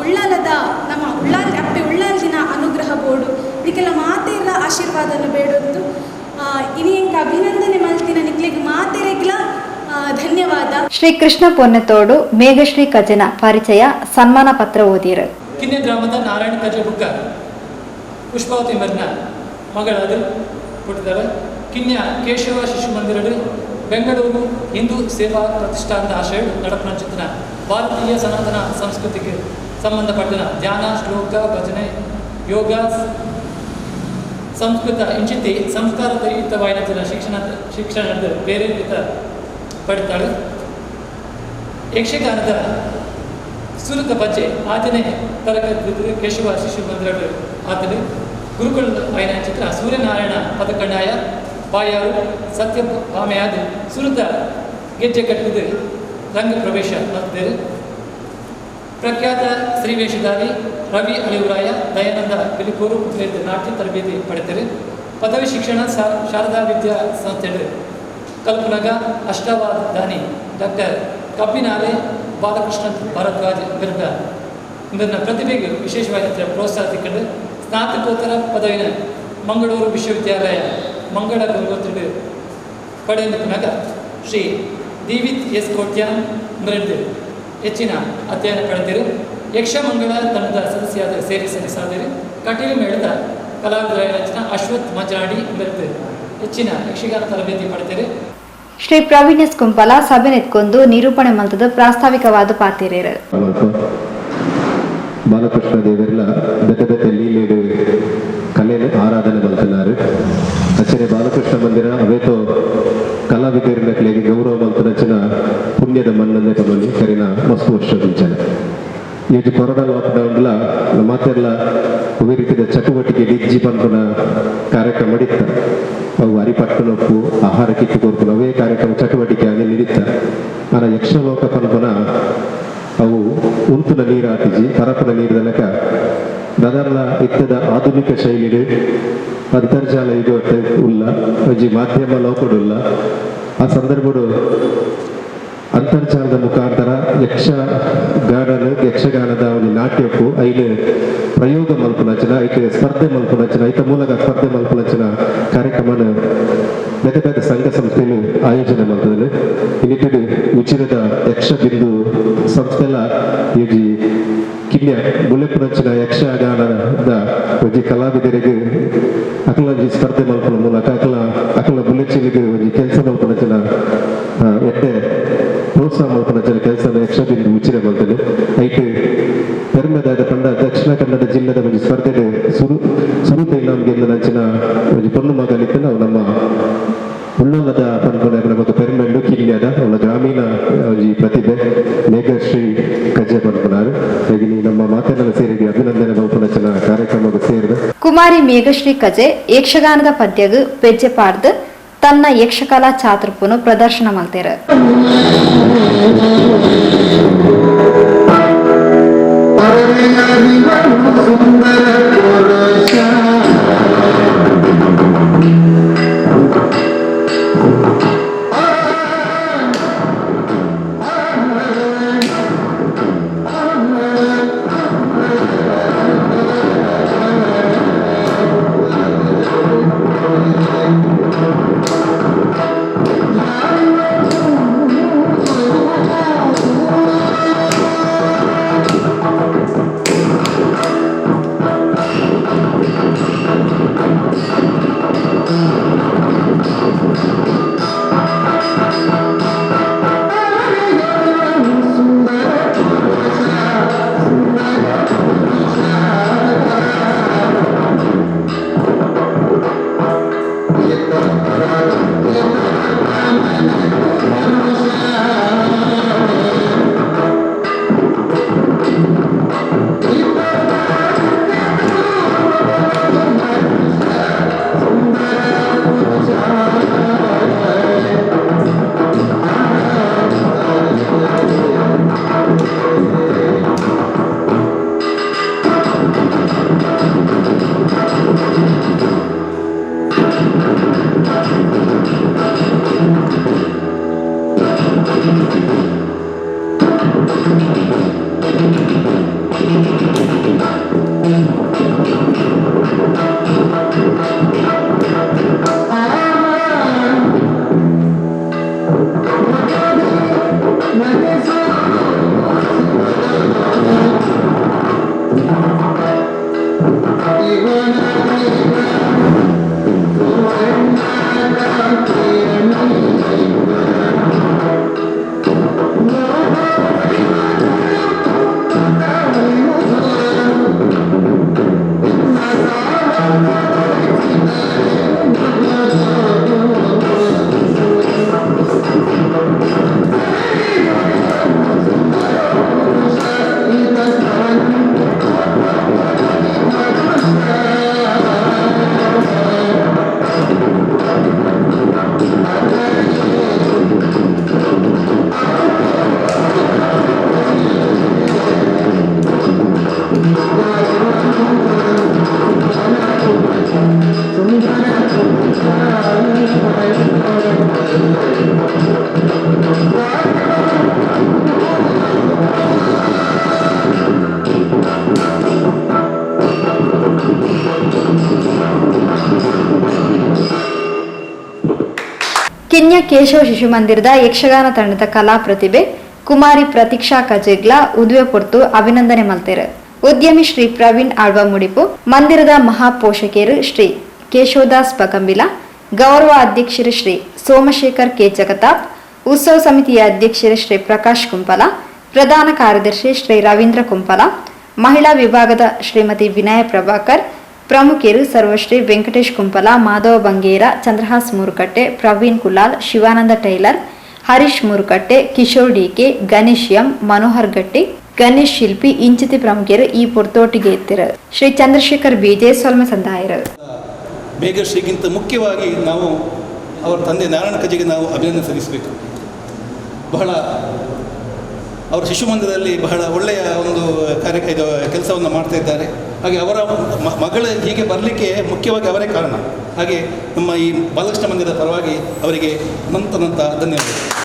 ಉಳ್ಳಾಲದ ನಮ್ಮ ಉಳ್ಳಾಲ್ ಅಪ್ಪೆ ಉಳ್ಳಾಲ್ದಿನ ಅನುಗ್ರಹ ಬೋಡು ನಿಕ್ಕೆಲ್ಲ ಮಾತೆಲ್ಲ ಆಶೀರ್ವಾದನ ಬೇಡೊಂದು ಇನಿ ಎಂಕ ಅಭಿನಂದನೆ ಮಲ್ತಿನ ನಿಕ್ಲಿಗೆ ಮಾತೆರೆಗ್ಲ ಧನ್ಯವಾದ. ಶ್ರೀ ಕೃಷ್ಣ ಪೊನ್ನೆತೋಡು ಮೇಘಶ್ರೀ ಕಜನ ಪರಿಚಯ ಸನ್ಮಾನ ಪತ್ರ ಓದಿರು. ಕಿನ್ನೆ ಗ್ರಾಮದ ನಾರಾಯಣ ಕಜೆ ಬುಕ್ಕ ಪುಷ್ಪಾವತಿ ಮರ್ನ ಮಗಳಾದ ಕೊಟ್ಟಿದ್ದಾರೆ. ಕಿನ್ಯ ಕೇಶವ ಶಿಶು ಮಂದಿರಡು ಬೆಂಗಳೂರು ಹಿಂದೂ ಸೇವಾ ಪ್ರತಿಷ್ಠಾನದ ಆಶಯ ನಡಪನ ಚಿತ್ರ ಭಾರತೀಯ ಸನಾತನ ಸಂಸ್ಕೃತಿಗೆ ಸಂಬಂಧಪಟ್ಟ ಧ್ಯಾನ ಶ್ಲೋಕ ಭಜನೆ ಯೋಗ ಸಂಸ್ಕೃತ ಇಂಚಿತಿ ಸಂಸ್ಕಾರಯುಕ್ತವಾದ ಶಿಕ್ಷಣದ ಪ್ರೇರೇಪಿತ ಪಡ್ತಾಳೆ. ಯಕ್ಷಗಾನದ ಸುರತ ಬಜ್ಜೆ ಆತನೇ ತರಗತಿ ಕೇಶವ ಶಿಶು ಮಂದಿರ ಆತನೇ ಗುರುಗಳು ಆಯ್ನ ಚಿತ್ರ ಸೂರ್ಯನಾರಾಯಣ ಪದಕಂಡಾಯ ಬಾಯಾರು ಸತ್ಯ ಭಾಮೆಯಾದ ಸುರತ ಗೆಜ್ಜೆ ಕಟ್ಟಿದ ರಂಗ ಪ್ರವೇಶ ಮಾಡ್ತಿದ್ದಾರೆ. ಪ್ರಖ್ಯಾತ ಶ್ರೀವೇಷಧಾರಿ ರವಿ ಅಳಿವರಾಯ ದಯಾನಂದ ಪಿಲಿಕೂರು ನಾಟ್ಯ ತರಬೇತಿ ಪಡೆದರೆ. ಪದವಿ ಶಿಕ್ಷಣ ಶಾರದಾ ವಿದ್ಯಾ ಸಂಸ್ಥೆ ಕಲ್ಪನಗ ಅಷ್ಟವಾದಾನಿ ಡಾಕ್ಟರ್ ಕಬ್ಬಿನಾಲೆ ಬಾಲಕೃಷ್ಣ ಭಾರದ್ವಾಜ್ ವಿರುದ್ಧ ಇದನ್ನು ಪ್ರತಿಭೆಗೆ ವಿಶೇಷವಾಗಿ ಪ್ರೋತ್ಸಾಹ ಸಿಕ್ಕಂಡು ಸ್ನಾತಕೋತ್ತರ ಪದವಿನ ಮಂಗಳೂರು ವಿಶ್ವವಿದ್ಯಾಲಯ ಮಂಗಳ ಗಂಗೋತ್ರಿ ಪಡೆಯುವ ಶ್ರೀ ದಿವಿತ್ ಎಸ್ ಕೋಟ್ಯಾನ್ ಮೃದು ಹೆಚ್ಚಿನ ಅಧ್ಯಯನ ಪಡೆದಿರು. ಯಕ್ಷಮಂಗಳ ತಂಡದ ಸದಸ್ಯರಾದ ಸೇರಿಸಾದಿರು. ಕಟೀಲು ಮೇಳದ ಕಲಾವಿದರ ಅಶ್ವಥ್ ಮಜಾಡಿ ಮೃದು ಹೆಚ್ಚಿನ ಯಕ್ಷಗಾನ ತರಬೇತಿ ಪಡೆದಿರು. ಶ್ರೀ ಪ್ರವೀಣ್ ಎಸ್ ಕುಂಪಲ ಸಭೆ ನೆತ್ಕೊಂಡು ನಿರೂಪಣೆ ಮಂತದ ಪ್ರಾಸ್ತಾವಿಕವಾದ ಪಾತಿರೇರು. ಬಾಲಕೃಷ್ಣ ದೇವರೆಲ್ಲ ಬೆತ್ತ ಲೀಲೆಡು ಕಲೆಯನ್ನು ಆರಾಧನೆ ಮಾಡ್ತಿದ್ದಾರೆ. ಅಚ್ಚನೆ ಬಾಲಕೃಷ್ಣ ಮಂದಿರ ಅವೇತೋ ಕಲಾವಿದರಿಗೆ ಗೌರವ ಮಂತ್ರಚಿನ ಪುಣ್ಯದ ಮನ್ನನ್ನೇ ತಗೊಳ್ಳಿ ಕರಿನ ಮಸ್ತು ವರ್ಷದಿಂಚನ ಇವತ್ತು ಕೊರೋನಾ ಲಾಕ್ಡೌನ್ಲ ಮಾತೆಲ್ಲ ಒಬ್ಬ ರೀತಿಯ ಚಟುವಟಿಕೆ ಡಿಜ್ಜಿ ಪಂಪನ ಕಾರ್ಯಕ್ರಮ ನಡೀತ ಅವು ಅರಿಪಟ್ಟನೊಪ್ಪು ಆಹಾರ ಕಿತ್ತು ಕೊರ್ಪು ಅವೇ ಕಾರ್ಯಕ್ರಮ ಚಟುವಟಿಕೆ ಆಗಿ ನಡೀತ ಆನ ಯಕ್ಷಲೋಕ ಪಂಪನ ಅವು ಉಂತುನ ನೀರು ಹಾಕಿಜಿ ಕರಪನ ನೀರು ತನಕ ದದರ್ಲ ಇತ್ತದ ಆಧುನಿಕ ಶೈಲಿಡು ಅಂತರ್ಜಾಲ ಇದು ಉಲ್ಲ ಅಜ್ಜಿ ಮಾಧ್ಯಮ ಲೋಕಡುಲ್ಲ ಆ ಸಂದರ್ಭಡು ಅಂತರ್ಜಾಲದ ಮುಖಾಂತರ ಯಕ್ಷಗಾನದ ಒಂದು ನಾಟ್ಯಕ್ಕೂ ಐದು ಪ್ರಯೋಗ ಮಲ್ಪುನಚನ ಐತೆ ಸ್ಪರ್ಧೆ ಮಲ್ಪುನಚನ ಐತ ಮೂಲಕ ಸ್ಪರ್ಧೆ ಮಲ್ಪುನಚನ ಕಾರ್ಯಕ್ರಮನ ಬೇರೆ ಬೇರೆ ಸಂಘ ಸಂಸ್ಥೆಗಳು ಆಯೋಜನೆ ಮಾಡ್ತದೆ. ಇನ್ನಿಟ್ಟು ಉಚಿರದ ಯಕ್ಷ ಬಿಂದು ಸಂಸ್ಥೆಲ್ಲ ಈ ಕಿನ್ಯ ಬುಲೆಪುನಚಿನ ಯಕ್ಷಗಾನದ ಒಂದು ಕಲಾವಿದರಿಗೆ ಅಕಲಂಜಿ ಸ್ಪರ್ಧೆ ಮಲ್ಪನ ಮೂಲಕ ಅಕಲ ಬುಲೆಚಿನಿಗೆ ಒಂದು ಕೆಲಸ ಮಲ್ಪನಚಿನ ಎಟ್ಟೆ ಪ್ರೋತ್ಸಾಹ ಮಲ್ಪನಚಿನ ಕೆಲಸ ಯಕ್ಷಬಿಂದು ಉಚಿರ ಮಾಡ್ತದೆ. ಐಟು ಪೆರ್ಮೆದಾದ ಪಂಡ ದಕ್ಷಿಣ ಕನ್ನಡ ಜಿಲ್ಲೆದ ಒಂದು ಸ್ಪರ್ಧೆಗೆ ಸುರುತೆ ನಮಗೆ ನಂಚಿನ ಒಂದು ಪೊನ್ನು ಮಗಲಿತ್ತು ನಾವು ನಮ್ಮ ಉಳ್ಳಾಲದ ಪಂಪನ ನಮಗೆ ಪೆರ್ಮೆಂಡು ಕಿಲ್ಯದ ಅವಳ ಗ್ರಾಮೀಣ ಈ ಪ್ರತಿಭೆ ಮೇಘಶ್ರೀ ಕಜೆ ಪಂಪನಾರು ಹೇಗೆ ನಮ್ಮ ಮಾತೆಲ್ಲ ಸೇರಿದೆ ಅಭಿನಂದನೆ ಮಲ್ಪನಚನ ಕಾರ್ಯಕ್ರಮಕ್ಕೆ ಸೇರಿದ ಕುಮಾರಿ ಮೇಘಶ್ರೀ ಕಜೆ ಯಕ್ಷಗಾನದ ಪದ್ಯಗು ಪೆಜ್ಜೆ ಪಾಡ್ದು ತನ್ನ ಯಕ್ಷಕಲಾ ಚಾತುರ್ಪುನು ಪ್ರದರ್ಶನ ಮಾಡ್ತಾರೆ. ಕಿನ್ಯ ಕೇಶವ ಶಿಶು ಮಂದಿರದ ಯಕ್ಷಗಾನ ತಂಡದ ಕಲಾ ಪ್ರತಿಭೆ ಕುಮಾರಿ ಪ್ರತೀಕ್ಷಾ ಕಜೇಗ್ಲ ಉದ್ವೆ ಪೊರ್ತು ಅಭಿನಂದನೆ ಮಲ್ತೇರು. ಉದ್ಯಮಿ ಶ್ರೀ ಪ್ರವೀಣ್ ಆಳ್ವ ಮುಡಿಪು, ಮಂದಿರದ ಮಹಾಪೋಷಕರು ಶ್ರೀ ಕೇಶವದಾಸ್ ಬಕಂಬಿಲ, ಗೌರವ ಅಧ್ಯಕ್ಷರು ಶ್ರೀ ಸೋಮಶೇಖರ್ ಕೆ ಜಗತಾಪ್, ಉತ್ಸವ ಸಮಿತಿಯ ಅಧ್ಯಕ್ಷರು ಶ್ರೀ ಪ್ರಕಾಶ್ ಕುಂಪಲ, ಪ್ರಧಾನ ಕಾರ್ಯದರ್ಶಿ ಶ್ರೀ ರವೀಂದ್ರ ಕುಂಪಲ, ಮಹಿಳಾ ವಿಭಾಗದ ಶ್ರೀಮತಿ ವಿನಯ ಪ್ರಭಾಕರ್, ಪ್ರಮುಖರು Sarvashri Venkatesh Kumpala, Madhava Bangera, Chandrahas Moorukatte, Praveen Kulal, Shivananda Tailor, Harish Moorukatte, Kishore DK, Ganesh M, Manohar Gatti, Ganesh ಶಿಲ್ಪಿ ಇಂಚಿತಿ ಪ್ರಮುಖರು ಈ ಪೊರ್ತೋಟಿಗೆ ಎತ್ತಿರು. ಶ್ರೀ ಚಂದ್ರಶೇಖರ್ ಬಿಜೆ ಸೊಲ್ಮೆ ಸಂದಾಯರು. ಬೇಗಶ್ರೀಗಿಂತ ಮುಖ್ಯವಾಗಿ ನಾವು ಅವರ ತಂದೆ ನಾರಾಯಣ ಕಜೆಗೆ ನಾವು ಅಭಿನಂದನೆ ಸಲ್ಲಿಸಬೇಕು. ಬಹಳ ಅವರು ಶಿಶು ಮಂದಿರದಲ್ಲಿ ಬಹಳ ಒಳ್ಳೆಯ ಒಂದು ಕೆಲಸವನ್ನು ಮಾಡ್ತಾ ಇದ್ದಾರೆ. ಹಾಗೆ ಅವರ ಮಗಳು ಹೀಗೆ ಬರಲಿಕ್ಕೆ ಮುಖ್ಯವಾಗಿ ಅವರೇ ಕಾರಣ. ಹಾಗೆ ನಮ್ಮ ಈ ಬಾಲಕೃಷ್ಣ ಮಂದಿರದ ಪರವಾಗಿ ಅವರಿಗೆ ಅನಂತ ಧನ್ಯವಾದ.